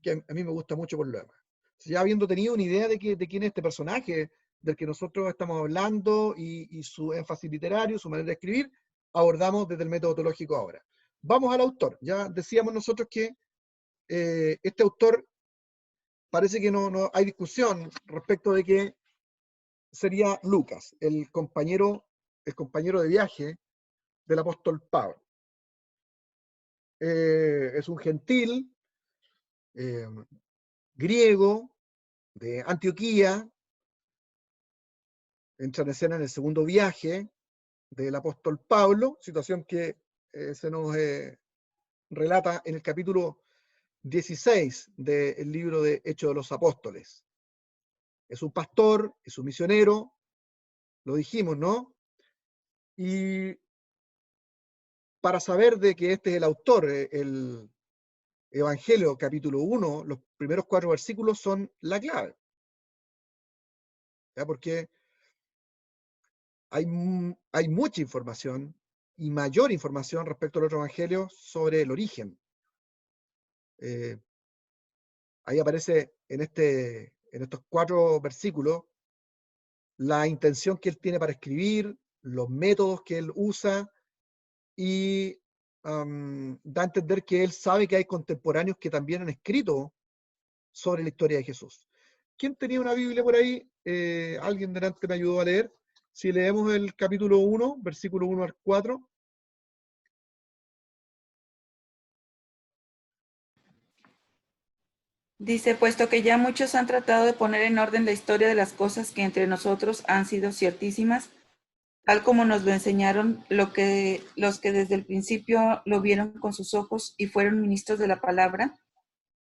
A: que a mí me gusta mucho por lo demás. Ya habiendo tenido una idea de quién es este personaje del que nosotros estamos hablando y su énfasis literario, su manera de escribir, abordamos desde el método teológico ahora. Vamos al autor. Ya decíamos nosotros que este autor parece que no hay discusión respecto de que sería Lucas, el compañero de viaje del apóstol Pablo. Es un gentil griego de Antioquía, entra en escena en el segundo viaje del apóstol Pablo, situación que se nos relata en el capítulo 16 del libro de Hechos de los Apóstoles. Es un pastor, es un misionero, lo dijimos, ¿no? Y para saber de que este es el autor, el Evangelio capítulo 1, los primeros 4 versículos son la clave. ¿Ya? Porque hay mucha información y mayor información respecto al otro evangelio sobre el origen. Ahí aparece en estos 4 versículos la intención que él tiene para escribir, los métodos que él usa, y da a entender que él sabe que hay contemporáneos que también han escrito sobre la historia de Jesús. ¿Quién tenía una Biblia por ahí? Alguien delante me ayudó a leer. Si leemos el capítulo 1, versículo 1 al 4.
D: Dice, puesto que ya muchos han tratado de poner en orden la historia de las cosas que entre nosotros han sido ciertísimas, tal como nos lo enseñaron los que desde el principio lo vieron con sus ojos y fueron ministros de la palabra,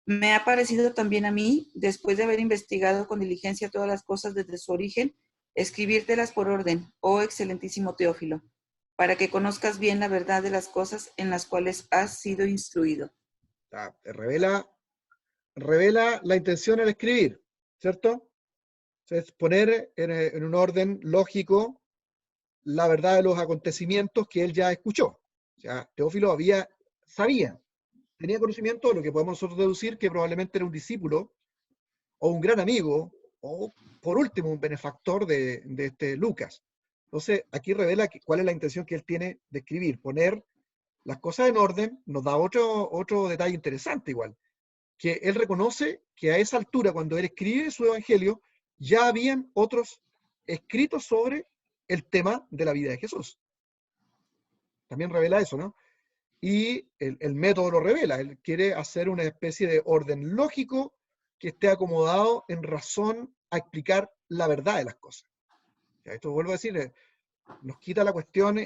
D: me ha parecido también a mí, después de haber investigado con diligencia todas las cosas desde su origen, escribírtelas por orden, oh excelentísimo Teófilo, para que conozcas bien la verdad de las cosas en las cuales has sido instruido.
A: Revela la intención al escribir, ¿cierto? Es poner en un orden lógico la verdad de los acontecimientos que él ya escuchó. O sea, Teófilo sabía, tenía conocimiento de lo que podemos nosotros deducir que probablemente era un discípulo o un gran amigo o, por último, un benefactor de este Lucas. Entonces, aquí revela cuál es la intención que él tiene de escribir, poner las cosas en orden. Nos da otro detalle interesante igual, que él reconoce que a esa altura, cuando él escribe su evangelio, ya habían otros escritos sobre el tema de la vida de Jesús. También revela eso, ¿no? Y el método lo revela. Él quiere hacer una especie de orden lógico que esté acomodado en razón a explicar la verdad de las cosas. Ya, esto vuelvo a decir, nos quita la cuestión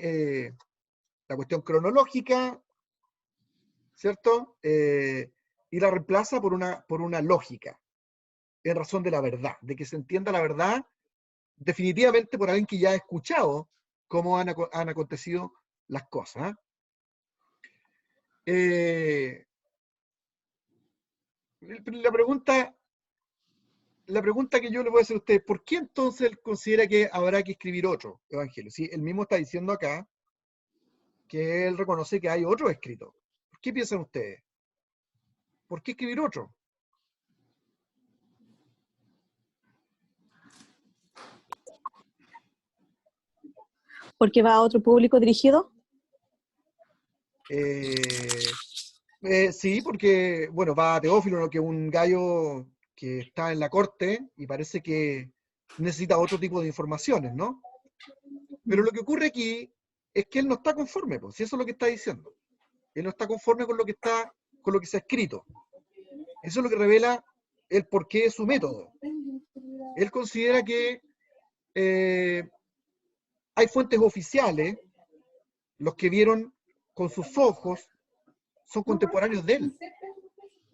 A: cronológica, ¿cierto? Y la reemplaza por una lógica, en razón de la verdad, de que se entienda la verdad definitivamente por alguien que ya ha escuchado cómo han acontecido las cosas. La pregunta que yo le voy a hacer a usted, ¿por qué entonces él considera que habrá que escribir otro evangelio? Si él mismo está diciendo acá que él reconoce que hay otro escrito. ¿Qué piensan ustedes? ¿Por qué escribir otro?
E: ¿Porque va a otro público dirigido?
A: Sí, porque, bueno, va a Teófilo, que es un gallo que está en la corte y parece que necesita otro tipo de informaciones, ¿no? Pero lo que ocurre aquí es que él no está conforme, pues, si eso es lo que está diciendo. Él no está conforme con lo que se ha escrito. Eso es lo que revela el porqué de su método. Él considera que hay fuentes oficiales, los que vieron con sus ojos son contemporáneos de él,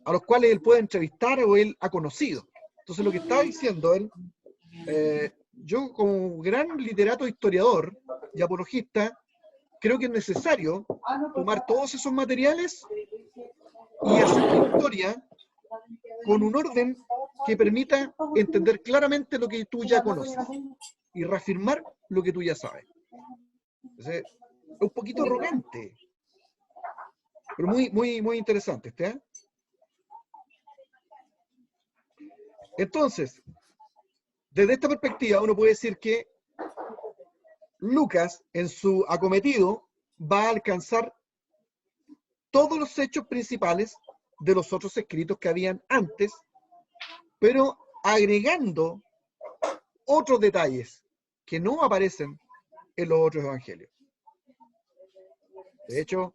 A: a los cuales él puede entrevistar o él ha conocido. Entonces lo que está diciendo él, yo como gran literato historiador y apologista, creo que es necesario tomar todos esos materiales y hacer la historia con un orden que permita entender claramente lo que tú ya conoces y reafirmar lo que tú ya sabes. Entonces, es un poquito arrogante, pero muy interesante. Entonces, desde esta perspectiva, uno puede decir que Lucas, en su acometido, va a alcanzar todos los hechos principales de los otros escritos que habían antes, pero agregando otros detalles que no aparecen en los otros evangelios. De hecho,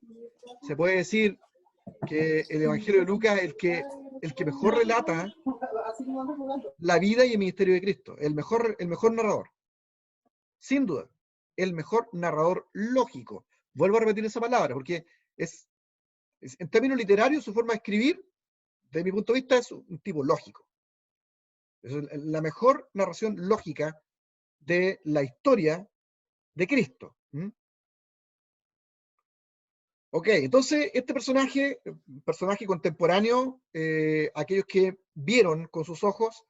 A: se puede decir que el Evangelio de Lucas es el que mejor relata la vida y el ministerio de Cristo, el mejor narrador. Sin duda, el mejor narrador lógico. Vuelvo a repetir esa palabra, porque en términos literarios, su forma de escribir, desde mi punto de vista, es un tipo lógico. Es la mejor narración lógica de la historia de Cristo. Ok, entonces este personaje contemporáneo, aquellos que vieron con sus ojos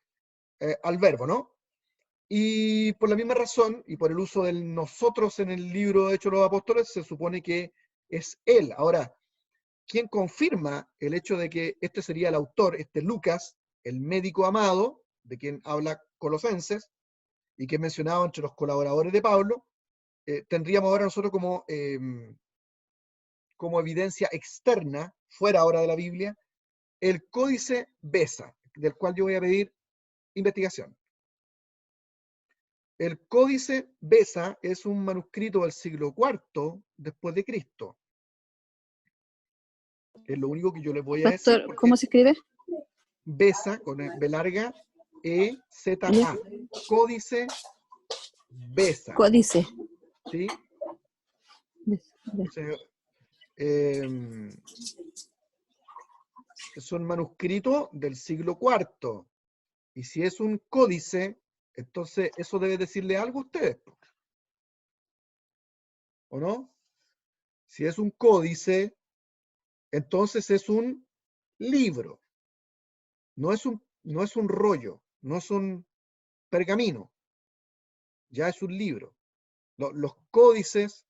A: al verbo, ¿no? Y por la misma razón, y por el uso del nosotros en el libro de Hechos de los Apóstoles, se supone que es él. Ahora, ¿quién confirma el hecho de que este sería el autor, este Lucas, el médico amado, de quien habla Colosenses, y que es mencionado entre los colaboradores de Pablo? Tendríamos ahora nosotros como evidencia externa, fuera ahora de la Biblia, el Códice Beza, del cual yo voy a pedir investigación. El Códice Beza es un manuscrito del siglo IV después de Cristo. Es lo único que yo les voy a decir.
E: Pastor, ¿cómo se escribe?
A: Beza, con B larga, E-Z-A. Códice Beza.
E: Códice.
A: ¿Sí? Entonces, es un manuscrito del siglo IV. Y si es un códice, entonces eso debe decirle algo a ustedes. ¿O no? Si es un códice, entonces es un libro. No es un rollo, no es un pergamino. Ya es un libro. Los códices,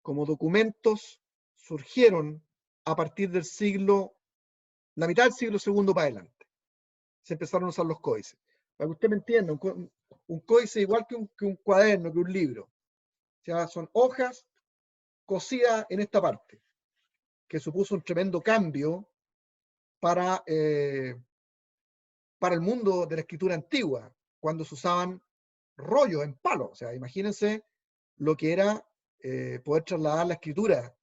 A: como documentos, surgieron a partir del la mitad del siglo II para adelante. Se empezaron a usar los códices. Para que usted me entienda, un códice igual que un cuaderno, que un libro. O sea, son hojas cosidas en esta parte, que supuso un tremendo cambio para el mundo de la escritura antigua, cuando se usaban rollos en palo. O sea, imagínense lo que era poder trasladar la escritura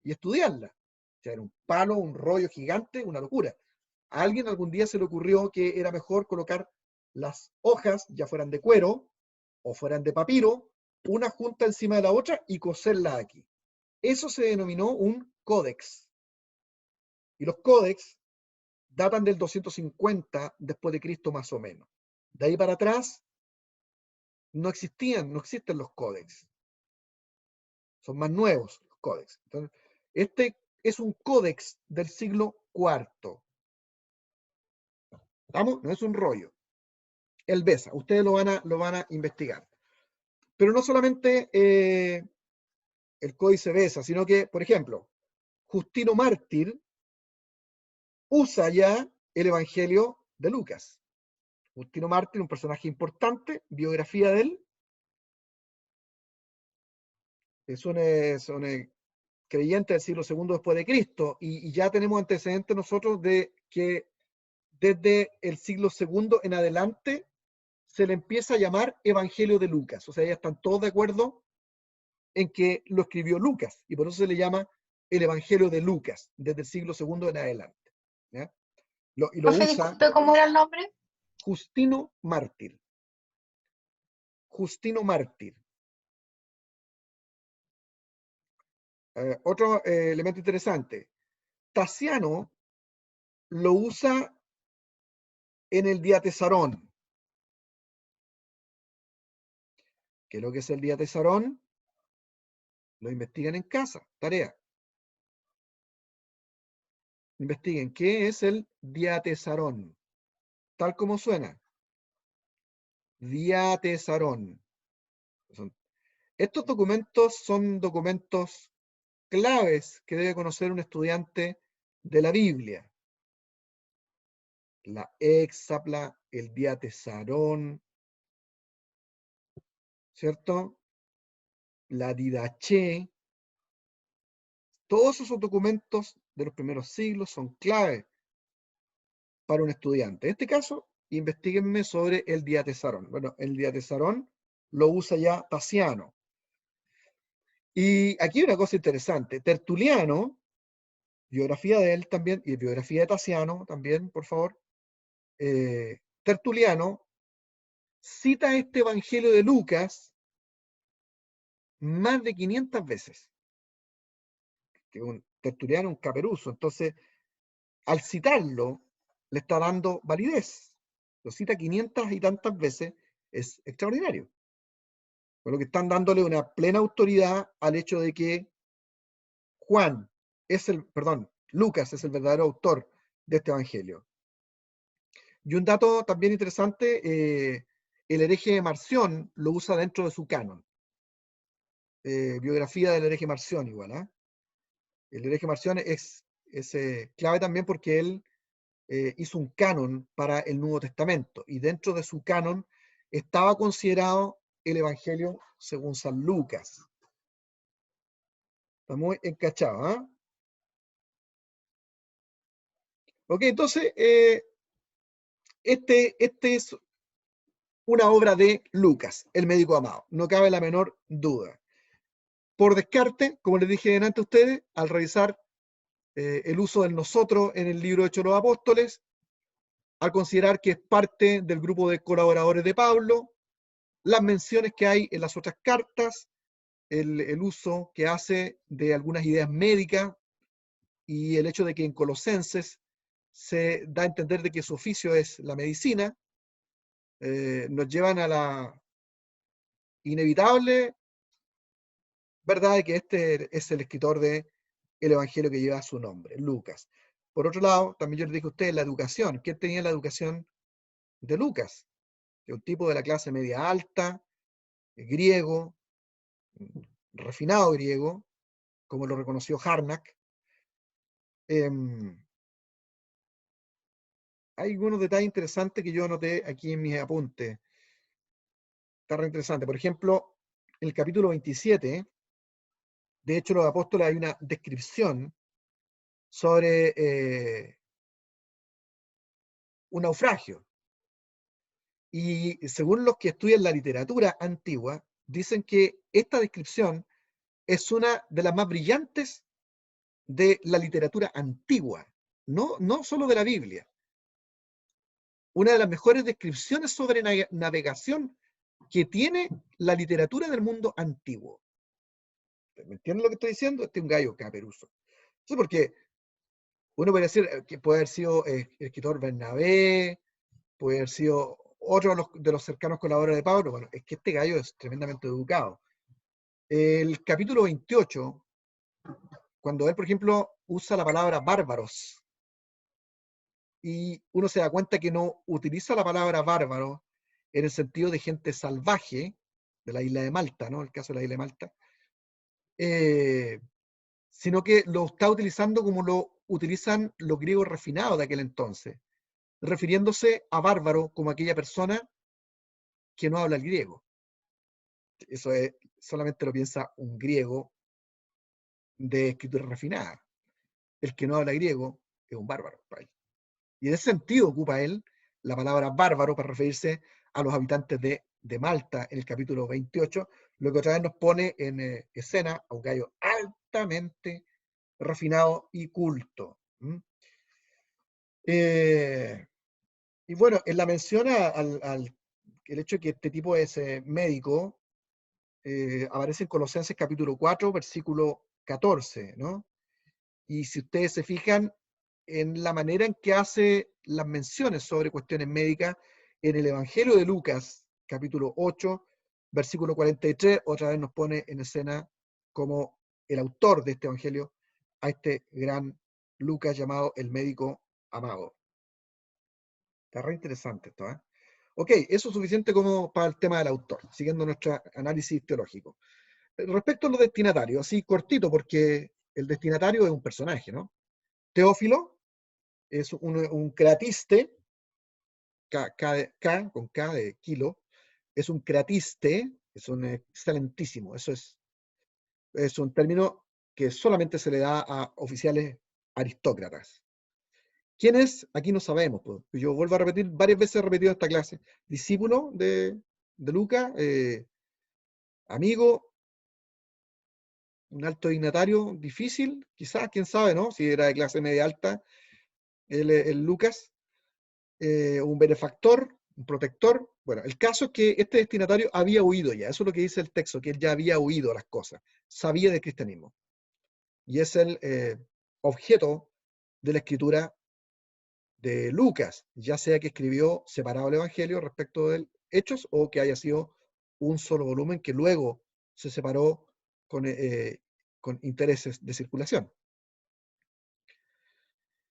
A: y estudiarla. O sea, era un palo, un rollo gigante, una locura. A alguien algún día se le ocurrió que era mejor colocar las hojas, ya fueran de cuero o fueran de papiro, una junta encima de la otra y coserla aquí. Eso se denominó un códex. Y los códex datan del 250 después de Cristo más o menos. De ahí para atrás no existen los códex. Son más nuevos los códex. Entonces, es un códex del siglo IV. ¿Estamos? No es un rollo. El Besa, ustedes lo van a investigar. Pero no solamente el Códice Besa, sino que, por ejemplo, Justino Mártir usa ya el Evangelio de Lucas. Justino Mártir, un personaje importante, biografía de él. Es un creyente del siglo II después de Cristo, y ya tenemos antecedentes nosotros de que desde el siglo II en adelante se le empieza a llamar Evangelio de Lucas. O sea, ya están todos de acuerdo en que lo escribió Lucas, y por eso se le llama el Evangelio de Lucas, desde el siglo II en adelante. ¿Ya? Y lo
B: Profe,
A: usa
B: disculpe, ¿cómo era el nombre?
A: Justino Mártir. Justino Mártir. Otro elemento interesante. Tasiano lo usa en el Diatesarón. ¿Qué es lo que es el Diatesarón? Lo investigan en casa. Tarea. Investiguen qué es el Diatesarón. Tal como suena. Diatesarón. Estos documentos son documentos claves que debe conocer un estudiante de la Biblia. La Éxapla, el Diatesarón, ¿cierto? La Didaché. Todos esos documentos de los primeros siglos son clave para un estudiante. En este caso, investiguenme sobre el Diatesarón. Bueno, el Diatesarón lo usa ya Tasiano. Y aquí hay una cosa interesante. Tertuliano, biografía de él también, y biografía de Tasiano también, por favor. Tertuliano cita este Evangelio de Lucas más de 500 veces. Que un Tertuliano, un caperuso. Entonces, al citarlo, le está dando validez. Lo cita 500 y tantas veces, es extraordinario. Por lo que están dándole una plena autoridad al hecho de que Lucas es el verdadero autor de este Evangelio. Y un dato también interesante, el hereje Marción lo usa dentro de su canon. Biografía del hereje Marción igual, ¿eh? El hereje Marción es clave también porque él hizo un canon para el Nuevo Testamento, y dentro de su canon estaba considerado el Evangelio según San Lucas. Está muy encachado, ¿eh? Ok, entonces, este es una obra de Lucas, el médico amado, no cabe la menor duda. Por descarte, como les dije antes a ustedes, al revisar el uso del nosotros en el libro de Hechos de los Apóstoles, al considerar que es parte del grupo de colaboradores de Pablo, las menciones que hay en las otras cartas, el uso que hace de algunas ideas médicas, y el hecho de que en Colosenses se da a entender de que su oficio es la medicina, nos llevan a la inevitable verdad de que este es el escritor del Evangelio que lleva su nombre, Lucas. Por otro lado, también yo les dije a ustedes la educación. ¿Quién tenía la educación de Lucas? De un tipo de la clase media alta, griego, refinado griego, como lo reconoció Harnack. Hay algunos detalles interesantes que yo anoté aquí en mis apuntes. Está re interesante. Por ejemplo, en el capítulo 27, de hecho, los apóstoles, hay una descripción sobre un naufragio. Y según los que estudian la literatura antigua, dicen que esta descripción es una de las más brillantes de la literatura antigua, no solo de la Biblia. Una de las mejores descripciones sobre navegación que tiene la literatura del mundo antiguo. ¿Me entienden lo que estoy diciendo? Este es un gallo caperuso. Sí, porque uno puede decir que puede haber sido el escritor Bernabé, puede haber sido otro de los cercanos colaboradores de Pablo. Bueno, es que este gallo es tremendamente educado. El capítulo 28, cuando él, por ejemplo, usa la palabra bárbaros. Y uno se da cuenta que no utiliza la palabra bárbaro en el sentido de gente salvaje, de la isla de Malta, ¿no? El caso de la isla de Malta, sino que lo está utilizando como lo utilizan los griegos refinados de aquel entonces, refiriéndose a bárbaro como aquella persona que no habla el griego. Eso es, solamente lo piensa un griego de escritura refinada. El que no habla griego es un bárbaro para él. Y en ese sentido ocupa él la palabra bárbaro para referirse a los habitantes de Malta en el capítulo 28, lo que otra vez nos pone en escena a un gallo altamente refinado y culto. Y bueno, en la mención al el hecho de que este tipo es médico, aparece en Colosenses capítulo 4, versículo 14, ¿no? Y si ustedes se fijan en la manera en que hace las menciones sobre cuestiones médicas, en el Evangelio de Lucas, capítulo 8, versículo 43, otra vez nos pone en escena como el autor de este Evangelio a este gran Lucas llamado el médico amado. Está re interesante esto, ¿eh? Ok, eso es suficiente como para el tema del autor, siguiendo nuestro análisis teológico. Respecto a los destinatarios, así cortito, porque el destinatario es un personaje, ¿no? Teófilo es un cratiste, con K de kilo, es un cratiste, es un excelentísimo, eso es un término que solamente se le da a oficiales aristócratas. ¿Quién es? Aquí no sabemos. Pues. Yo vuelvo a repetir, varias veces he repetido esta clase. Discípulo de Lucas, amigo, un alto dignatario, difícil, quizás, quién sabe, ¿no? Si era de clase media alta, el Lucas, un benefactor, un protector. Bueno, el caso es que este destinatario había huido ya, eso es lo que dice el texto, que él ya había huido las cosas, sabía del cristianismo. Y es el objeto de la escritura de Lucas, ya sea que escribió separado el Evangelio respecto de Hechos o que haya sido un solo volumen que luego se separó con intereses de circulación.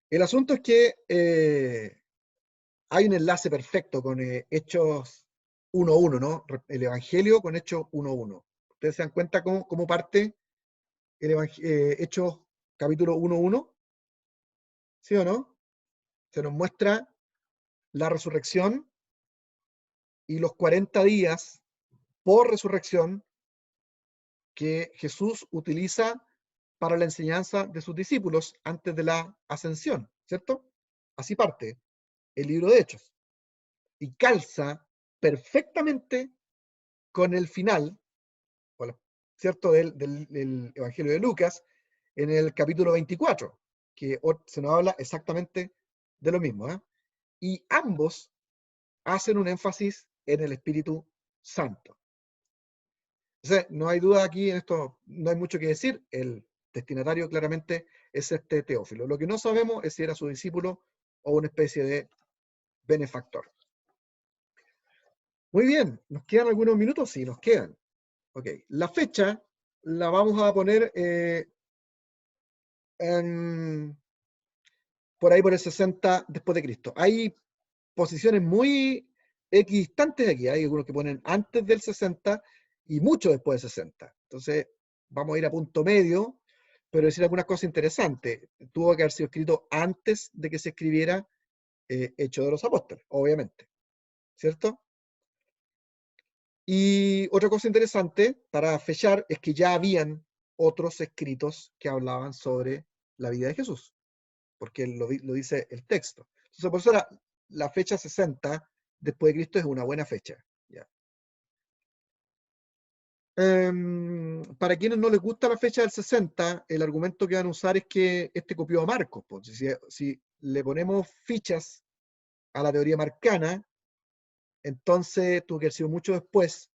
A: El asunto es que hay un enlace perfecto con Hechos 1.1, ¿no? El Evangelio con Hechos 1.1. Ustedes se dan cuenta cómo parte el Hechos capítulo 1.1, ¿sí o no? Se nos muestra la resurrección y los 40 días por resurrección que Jesús utiliza para la enseñanza de sus discípulos antes de la ascensión, ¿cierto? Así parte el libro de Hechos. Y calza perfectamente con el final, ¿cierto? Del Evangelio de Lucas, en el capítulo 24, que se nos habla exactamente de lo mismo. ¿Eh? Y ambos hacen un énfasis en el Espíritu Santo. Entonces, no hay duda aquí en esto, no hay mucho que decir. El destinatario claramente es este Teófilo. Lo que no sabemos es si era su discípulo o una especie de benefactor. Muy bien, ¿nos quedan algunos minutos? Sí, nos quedan. Ok, la fecha la vamos a poner por ahí por el 60 después de Cristo. Hay posiciones muy equidistantes aquí. Hay algunos que ponen antes del 60 y mucho después del 60. Entonces, vamos a ir a punto medio, pero decir algunas cosas interesantes. Tuvo que haber sido escrito antes de que se escribiera Hechos de los Apóstoles, obviamente. ¿Cierto? Y otra cosa interesante para fechar es que ya habían otros escritos que hablaban sobre la vida de Jesús, porque lo dice el texto. Entonces, por eso la fecha 60 después de Cristo es una buena fecha. ¿Ya? Para quienes no les gusta la fecha del 60, el argumento que van a usar es que este copió a Marcos. Pues, si le ponemos fichas a la teoría marcana, entonces tuvo que haber sido mucho después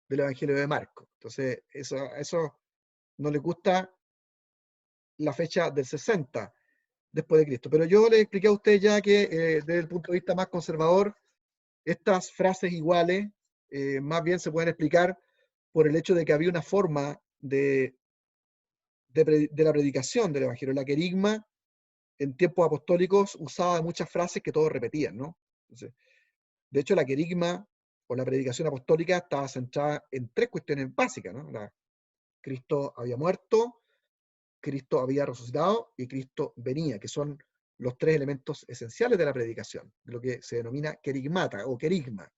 A: del Evangelio de Marcos. Entonces, eso no les gusta la fecha del 60 después de Cristo. Pero yo les expliqué a ustedes ya que desde el punto de vista más conservador, estas frases iguales más bien se pueden explicar por el hecho de que había una forma de de la predicación del Evangelio. La querigma, en tiempos apostólicos, usaba muchas frases que todos repetían, ¿no? Entonces, de hecho, la querigma o la predicación apostólica estaba centrada en tres cuestiones básicas, ¿no? Cristo había muerto, Cristo había resucitado y Cristo venía, que son los tres elementos esenciales de la predicación, de lo que se denomina querigmata o querigma,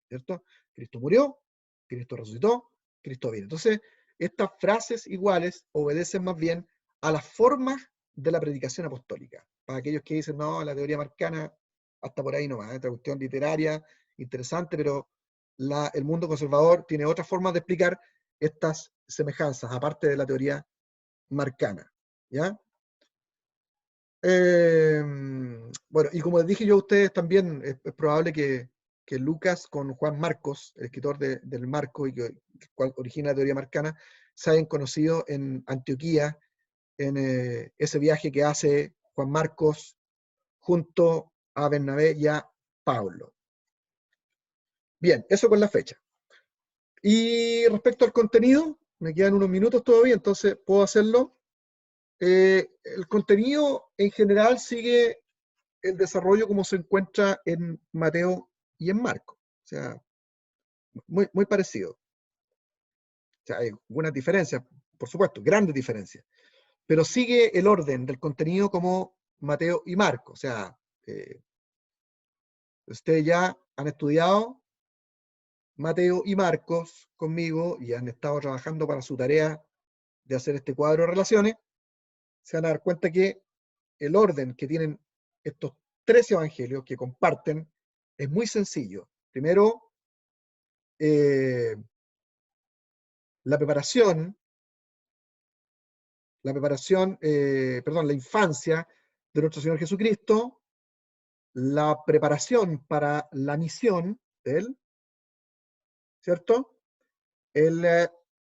A: ¿cierto? Cristo murió, Cristo resucitó, Cristo viene. Entonces, estas frases iguales obedecen más bien a las formas de la predicación apostólica. Para aquellos que dicen, no, la teoría marcana, hasta por ahí no va, es otra cuestión literaria, interesante, pero el mundo conservador tiene otras formas de explicar estas semejanzas, aparte de la teoría marcana, ¿ya? Bueno, y como les dije yo a ustedes también, es probable que Lucas con Juan Marcos, el escritor del Marco, y que cual origina la teoría marcana, se hayan conocido en Antioquía, en ese viaje que hace Juan Marcos junto a Bernabé y a Pablo. Bien, eso con la fecha. Y respecto al contenido, me quedan unos minutos todavía, entonces puedo hacerlo. El contenido en general sigue el desarrollo como se encuentra en Mateo y en Marcos. O sea, muy, muy parecido. O sea, hay algunas diferencias, por supuesto, grandes diferencias, pero sigue el orden del contenido como Mateo y Marcos. O sea, ustedes ya han estudiado Mateo y Marcos conmigo y han estado trabajando para su tarea de hacer este cuadro de relaciones. Se van a dar cuenta que el orden que tienen estos tres evangelios que comparten es muy sencillo. Primero, la infancia de nuestro Señor Jesucristo, la preparación para la misión de Él, ¿cierto? El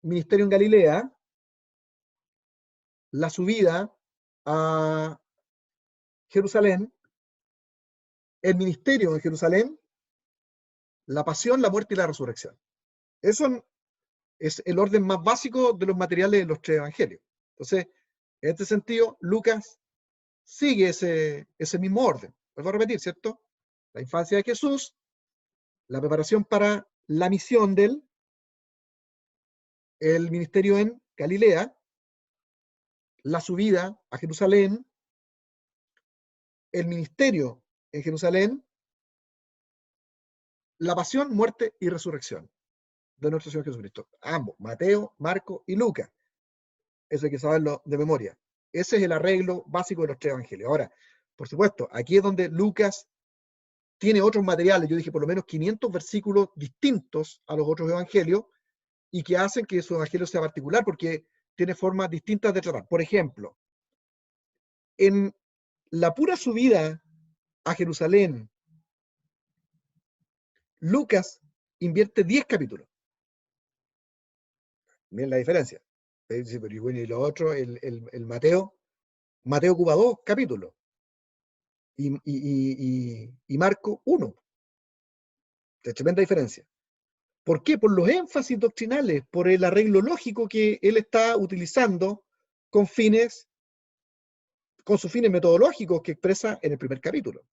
A: ministerio en Galilea, la subida a Jerusalén, el ministerio en Jerusalén, la pasión, la muerte y la resurrección. Eso es el orden más básico de los materiales de los tres evangelios. Entonces, en este sentido, Lucas sigue ese mismo orden. Vuelvo a repetir, ¿cierto? La infancia de Jesús, la preparación para la misión de él, el ministerio en Galilea, la subida a Jerusalén, el ministerio en Jerusalén, la pasión, muerte y resurrección de nuestro Señor Jesucristo. Ambos, Mateo, Marco y Lucas. Eso hay que saberlo de memoria. Ese es el arreglo básico de los tres evangelios. Ahora, por supuesto, aquí es donde Lucas tiene otros materiales. Yo dije por lo menos 500 versículos distintos a los otros evangelios y que hacen que su evangelio sea particular porque tiene formas distintas de tratar. Por ejemplo, en la pura subida a Jerusalén, Lucas invierte 10 capítulos. Miren la diferencia. Pero y bueno, y lo otro, el Mateo ocupa 2 capítulos. Y Marco 1. De tremenda diferencia. ¿Por qué? Por los énfasis doctrinales, por el arreglo lógico que él está utilizando con sus fines metodológicos que expresa en el primer capítulo.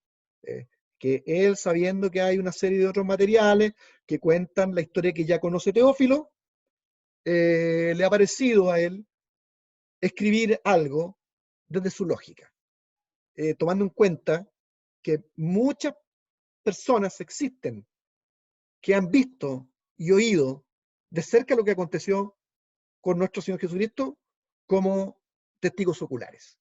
A: Que él, sabiendo que hay una serie de otros materiales que cuentan la historia que ya conoce Teófilo, le ha parecido a él escribir algo desde su lógica, tomando en cuenta que muchas personas existen que han visto y oído de cerca lo que aconteció con nuestro Señor Jesucristo como testigos oculares.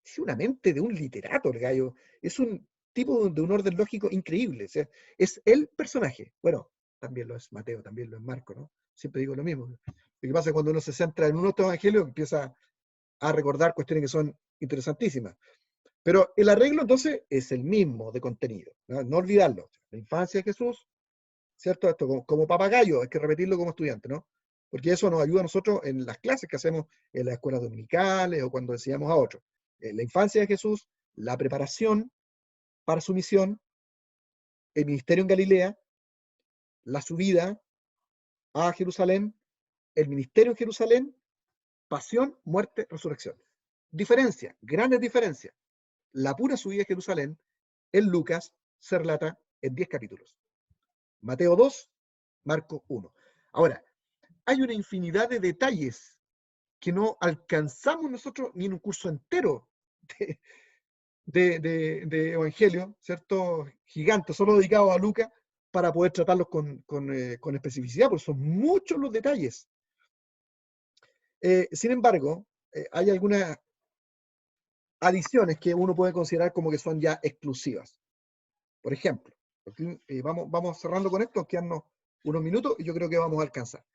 A: Es una mente de un literato el gallo, es un tipo de un orden lógico increíble, o sea, es el personaje. Bueno, también lo es Mateo, también lo es Marco, ¿no? Siempre digo lo mismo. Lo que pasa es que cuando uno se centra en un otro evangelio, empieza a recordar cuestiones que son interesantísimas. Pero el arreglo entonces es el mismo de contenido, ¿no? No olvidarlo. La infancia de Jesús, ¿cierto? Esto como papagayo, hay que repetirlo como estudiante, ¿no? Porque eso nos ayuda a nosotros en las clases que hacemos en las escuelas dominicales o cuando enseñamos a otros. La infancia de Jesús, la preparación para su misión, el ministerio en Galilea, la subida a Jerusalén, el ministerio en Jerusalén, pasión, muerte, resurrección. Diferencia, grandes diferencias. La pura subida a Jerusalén en Lucas se relata en 10 capítulos. Mateo 2, Marcos 1. Ahora, hay una infinidad de detalles que no alcanzamos nosotros ni en un curso entero de Evangelio, ¿cierto? Gigantes, solo dedicados a Lucas, para poder tratarlos con especificidad, porque son muchos los detalles. Sin embargo, hay algunas adiciones que uno puede considerar como que son ya exclusivas. Por ejemplo, aquí, vamos cerrando con esto, quedarnos unos minutos y yo creo que vamos a alcanzar.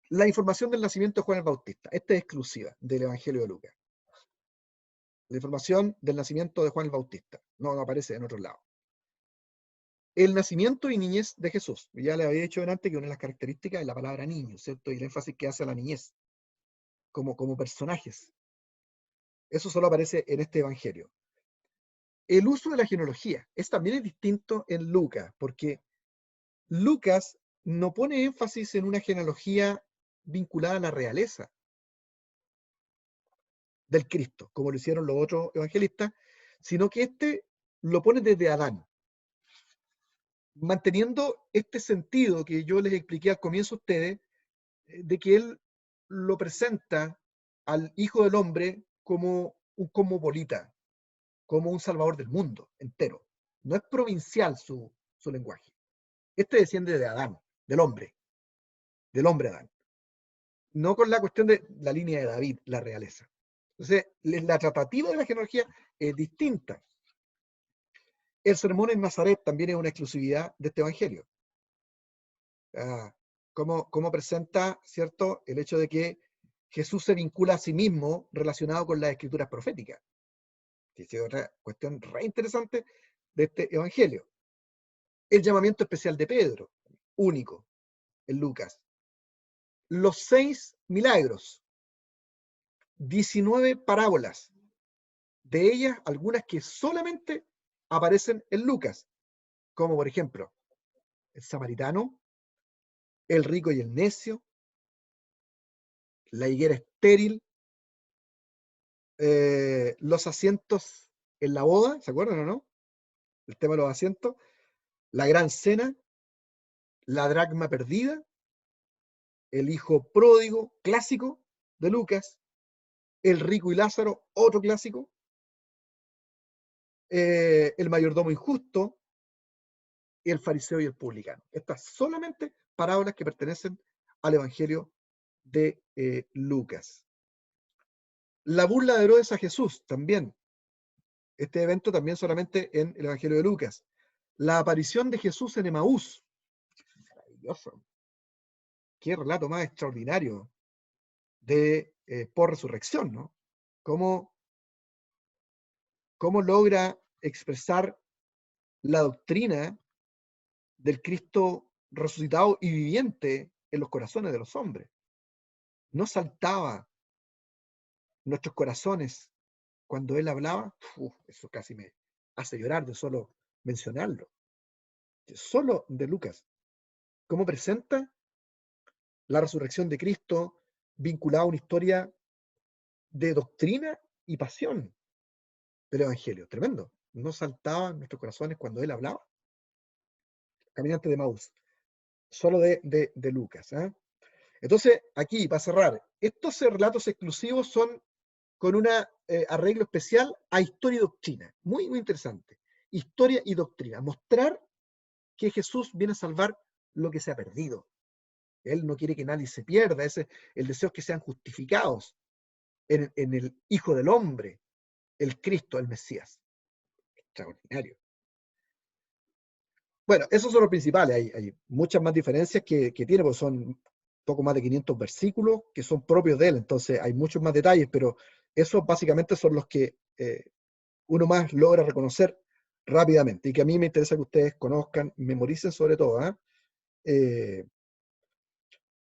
A: La información del nacimiento de Juan el Bautista. Esta es exclusiva del Evangelio de Lucas. La información del nacimiento de Juan el Bautista. No aparece en otro lado. El nacimiento y niñez de Jesús. Ya le había dicho antes que una de las características es la palabra niño, ¿cierto? Y el énfasis que hace a la niñez como personajes. Eso solo aparece en este Evangelio. El uso de la genealogía. También es distinto en Lucas, porque Lucas no pone énfasis en una genealogía vinculada a la realeza del Cristo, como lo hicieron los otros evangelistas, sino que lo pone desde Adán, manteniendo este sentido que yo les expliqué al comienzo a ustedes, de que él lo presenta al Hijo del Hombre como un cosmopolita, como un salvador del mundo entero. No es provincial su lenguaje. Desciende de Adán, del hombre Adán. No con la cuestión de la línea de David, la realeza. Entonces, la tratativa de la genealogía es distinta. El sermón en Nazaret también es una exclusividad de este evangelio. Cómo presenta, ¿cierto?, el hecho de que Jesús se vincula a sí mismo relacionado con las escrituras proféticas. Que es otra cuestión re interesante de este evangelio. El llamamiento especial de Pedro, único en Lucas. Los 6 milagros, 19 parábolas, de ellas algunas que solamente aparecen en Lucas, como por ejemplo el samaritano, el rico y el necio, la higuera estéril, los asientos en la boda, ¿se acuerdan o no? El tema de los asientos, la gran cena, la dracma perdida, el hijo pródigo, clásico de Lucas, el rico y Lázaro, otro clásico, el mayordomo injusto, el fariseo y el publicano. Estas solamente parábolas que pertenecen al Evangelio de Lucas. La burla de Herodes a Jesús, también. Este evento también solamente en el Evangelio de Lucas. La aparición de Jesús en Emaús. Maravilloso. Qué relato más extraordinario de por resurrección, ¿no? Cómo logra expresar la doctrina del Cristo resucitado y viviente en los corazones de los hombres. No saltaba nuestros corazones cuando él hablaba. Eso casi me hace llorar de solo mencionarlo. Solo de Lucas. Cómo presenta la resurrección de Cristo vinculada a una historia de doctrina y pasión del Evangelio. Tremendo. No saltaba en nuestros corazones cuando él hablaba. Caminante de Maús. Solo de Lucas. Entonces, aquí, para cerrar, estos relatos exclusivos son con un arreglo especial a historia y doctrina. Muy, muy interesante. Historia y doctrina. Mostrar que Jesús viene a salvar lo que se ha perdido. Él no quiere que nadie se pierda. El deseo es que sean justificados en el Hijo del Hombre, el Cristo, el Mesías. Extraordinario. Bueno, esos son los principales. Hay muchas más diferencias que tiene, porque son poco más de 500 versículos que son propios de él. Entonces hay muchos más detalles, pero esos básicamente son los que uno más logra reconocer rápidamente y que a mí me interesa que ustedes conozcan, memoricen sobre todo.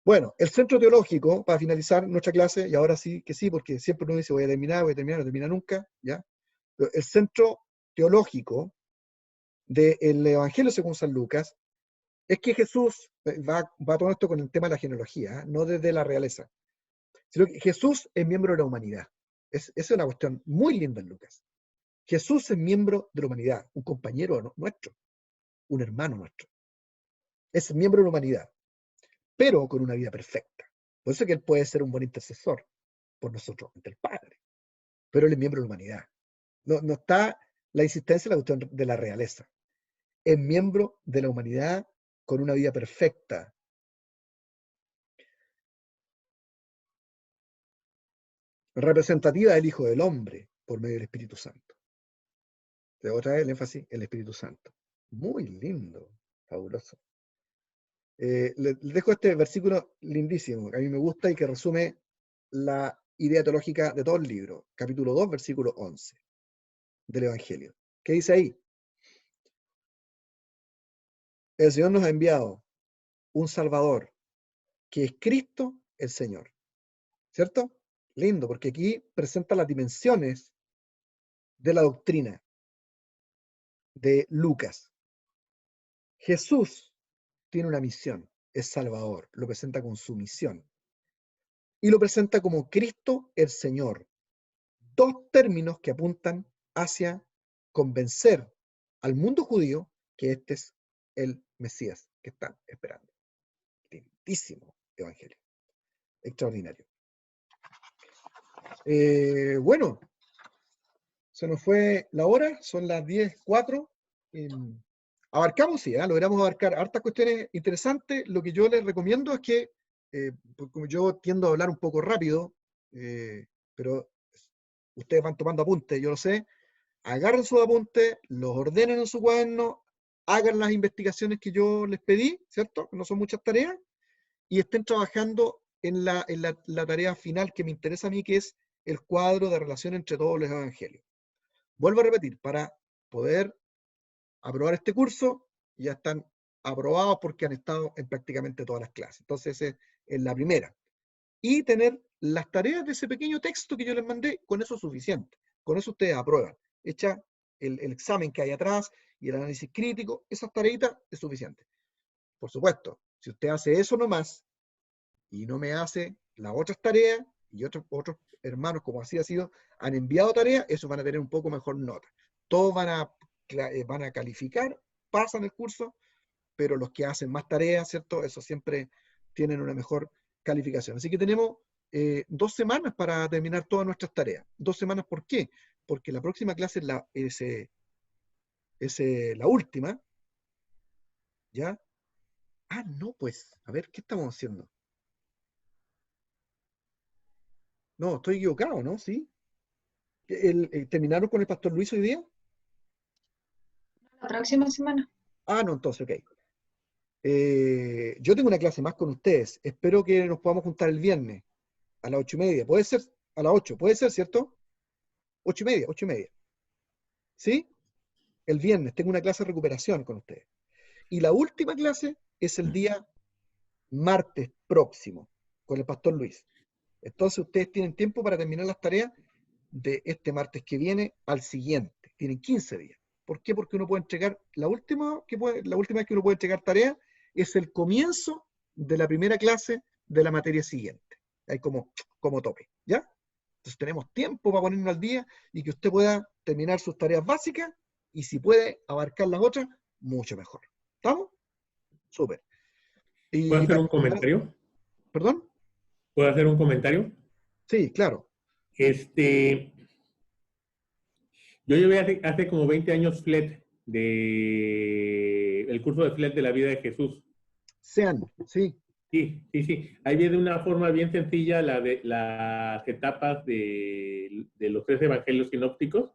A: Bueno, el centro teológico, para finalizar nuestra clase, y ahora sí que sí, porque siempre uno dice voy a terminar, no termina nunca, ¿ya? Pero el centro teológico del Evangelio según San Lucas Es que Jesús, va todo esto con el tema de la genealogía, ¿eh? No desde la realeza, sino que Jesús es miembro de la humanidad. Es una cuestión muy linda en Lucas. Jesús es miembro de la humanidad, un compañero nuestro, un hermano nuestro. Es miembro de la humanidad, pero con una vida perfecta. Por eso que él puede ser un buen intercesor por nosotros ante el Padre. Pero él es miembro de la humanidad. No está la insistencia en la cuestión de la realeza. Es miembro de la humanidad con una vida perfecta. Representativa del Hijo del Hombre por medio del Espíritu Santo. De otra vez el énfasis, el Espíritu Santo. Muy lindo, fabuloso. Les dejo este versículo lindísimo, que a mí me gusta y que resume la idea teológica de todo el libro. Capítulo 2, versículo 11 del Evangelio. ¿Qué dice ahí? El Señor nos ha enviado un Salvador, que es Cristo el Señor. ¿Cierto? Lindo, porque aquí presenta las dimensiones de la doctrina de Lucas. Jesús tiene una misión, es Salvador, lo presenta con su misión. Y lo presenta como Cristo el Señor. Dos términos que apuntan hacia convencer al mundo judío que este es el Mesías que están esperando. Lindísimo evangelio. Extraordinario. Bueno, se nos fue la hora, son las 10:04. Abarcamos, sí, logramos abarcar hartas cuestiones interesantes. Lo que yo les recomiendo es que, pues como yo tiendo a hablar un poco rápido, pero ustedes van tomando apuntes, yo lo sé, agarren sus apuntes, los ordenen en su cuaderno, hagan las investigaciones que yo les pedí, ¿cierto? No son muchas tareas, y estén trabajando en la tarea final que me interesa a mí, que es el cuadro de relación entre todos los evangelios. Vuelvo a repetir, para poder aprobar este curso, ya están aprobados porque han estado en prácticamente todas las clases. Entonces, es la primera. Y tener las tareas de ese pequeño texto que yo les mandé, con eso es suficiente. Con eso ustedes aprueban. Echa el examen que hay atrás y el análisis crítico, esas tareitas es suficiente. Por supuesto, si usted hace eso nomás y no me hace las otras tareas, y otros hermanos, como así ha sido, han enviado tareas, esos van a tener un poco mejor nota. Todos van a calificar, pasan el curso, pero los que hacen más tareas, ¿cierto? Eso siempre tienen una mejor calificación. Así que tenemos 2 semanas para terminar todas nuestras tareas. 2 semanas, ¿por qué? Porque la próxima clase es la última, ¿ya? Ah, no, pues, a ver, ¿qué estamos haciendo? No, estoy equivocado, ¿no? ¿Sí? ¿Terminaron con el Pastor Luis hoy día?
B: La próxima semana.
A: Ah, no, entonces, ok. Yo tengo una clase más con ustedes. Espero que nos podamos juntar el viernes a las 8:30. Puede ser a las 8, puede ser, ¿cierto? 8:30, 8:30. ¿Sí? El viernes tengo una clase de recuperación con ustedes. Y la última clase es el día martes próximo, con el Pastor Luis. Entonces ustedes tienen tiempo para terminar las tareas de este martes que viene al siguiente. Tienen 15 días. ¿Por qué? Porque uno puede entregar, la última vez que uno puede entregar tareas es el comienzo de la primera clase de la materia siguiente. Hay como tope, ¿ya? Entonces tenemos tiempo para ponernos al día y que usted pueda terminar sus tareas básicas y si puede abarcar las otras, mucho mejor. ¿Estamos? Súper.
F: ¿Puedo hacer un comentario?
A: ¿Perdón?
F: ¿Puedo hacer un comentario?
A: Sí, claro.
F: Yo llevé hace como 20 años FLET, el curso de FLET de la vida de Jesús.
A: Sean, sí.
F: Sí. Ahí viene de una forma bien sencilla las etapas de los 3 evangelios sinópticos.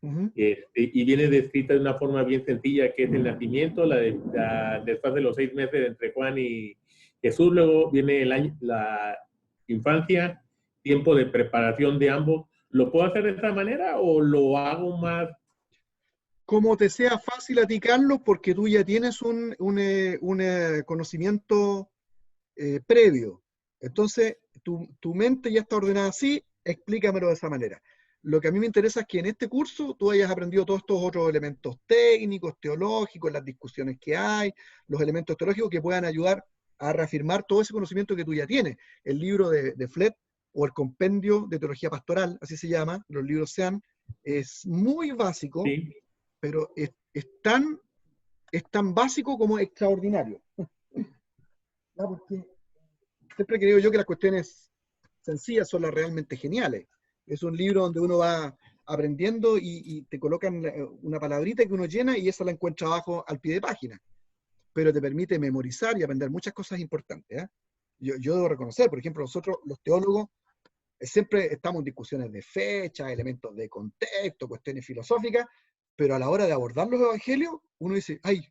A: Uh-huh.
F: Y viene descrita de una forma bien sencilla, que es el nacimiento, después de los 6 meses entre Juan y Jesús, luego viene la infancia, tiempo de preparación de ambos. ¿Lo puedo hacer de esta manera o lo hago más?
A: Como te sea fácil a ti, Carlos, porque tú ya tienes un conocimiento previo. Entonces, tu mente ya está ordenada así, explícamelo de esa manera. Lo que a mí me interesa es que en este curso tú hayas aprendido todos estos otros elementos técnicos, teológicos, las discusiones que hay, los elementos teológicos que puedan ayudar a reafirmar todo ese conocimiento que tú ya tienes. El libro de Flett, o el Compendio de Teología Pastoral, así se llama, los libros SEAN, es muy básico,
F: Sí.
A: pero es tan básico como extraordinario. ¿Ya? Porque siempre creo yo que las cuestiones sencillas son las realmente geniales. Es un libro donde uno va aprendiendo y te colocan una palabrita que uno llena y esa la encuentra abajo al pie de página. Pero te permite memorizar y aprender muchas cosas importantes. ¿Eh? Yo debo reconocer, por ejemplo, nosotros los teólogos siempre estamos en discusiones de fecha, elementos de contexto, cuestiones filosóficas, pero a la hora de abordar los evangelios, uno dice, ay,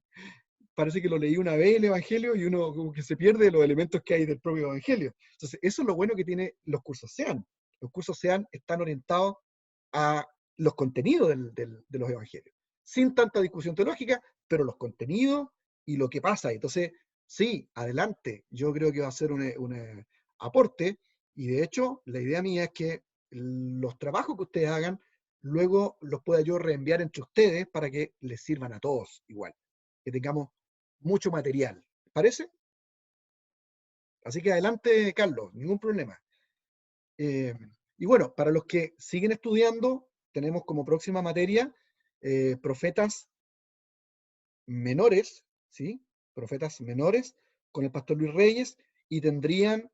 A: parece que lo leí una vez el evangelio y uno como que se pierde los elementos que hay del propio evangelio. Entonces, eso es lo bueno que tiene los cursos SEAN. Los cursos SEAN están orientados a los contenidos de los evangelios, sin tanta discusión teológica, pero los contenidos y lo que pasa. Entonces, sí, adelante, yo creo que va a ser un aporte, y de hecho, la idea mía es que los trabajos que ustedes hagan, luego los pueda yo reenviar entre ustedes para que les sirvan a todos igual, que tengamos mucho material. ¿Parece? Así que adelante, Carlos, ningún problema. Y bueno, para los que siguen estudiando, tenemos como próxima materia profetas menores, ¿sí? Profetas menores con el pastor Luis Reyes, y tendrían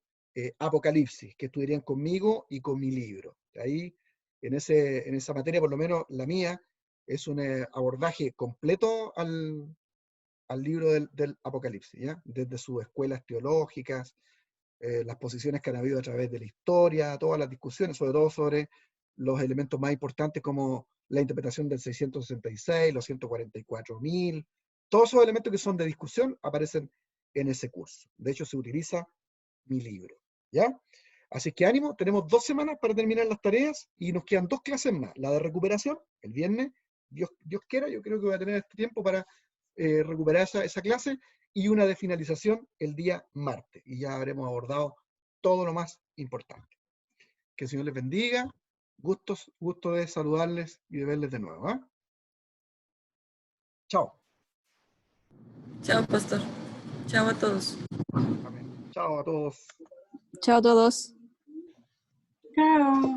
A: Apocalipsis, que estudiarían conmigo y con mi libro. Ahí, en esa materia, por lo menos la mía, es un abordaje completo al libro del Apocalipsis, ¿ya? Desde sus escuelas teológicas, las posiciones que han habido a través de la historia, todas las discusiones, sobre todo sobre los elementos más importantes como la interpretación del 666, los 144.000, todos esos elementos que son de discusión aparecen en ese curso. De hecho, se utiliza mi libro, ¿ya? Así que ánimo, tenemos 2 semanas para terminar las tareas y nos quedan 2 clases más. La de recuperación, el viernes, Dios quiera, yo creo que voy a tener este tiempo para recuperar esa clase, y una de finalización el día martes. Y ya habremos abordado todo lo más importante. Que el Señor les bendiga. Gusto de saludarles y de verles de nuevo. ¿Eh? Chao.
D: Chao, pastor. Chao a todos.
A: Amén. Chao a todos.
E: Chao a todos.
B: Chao.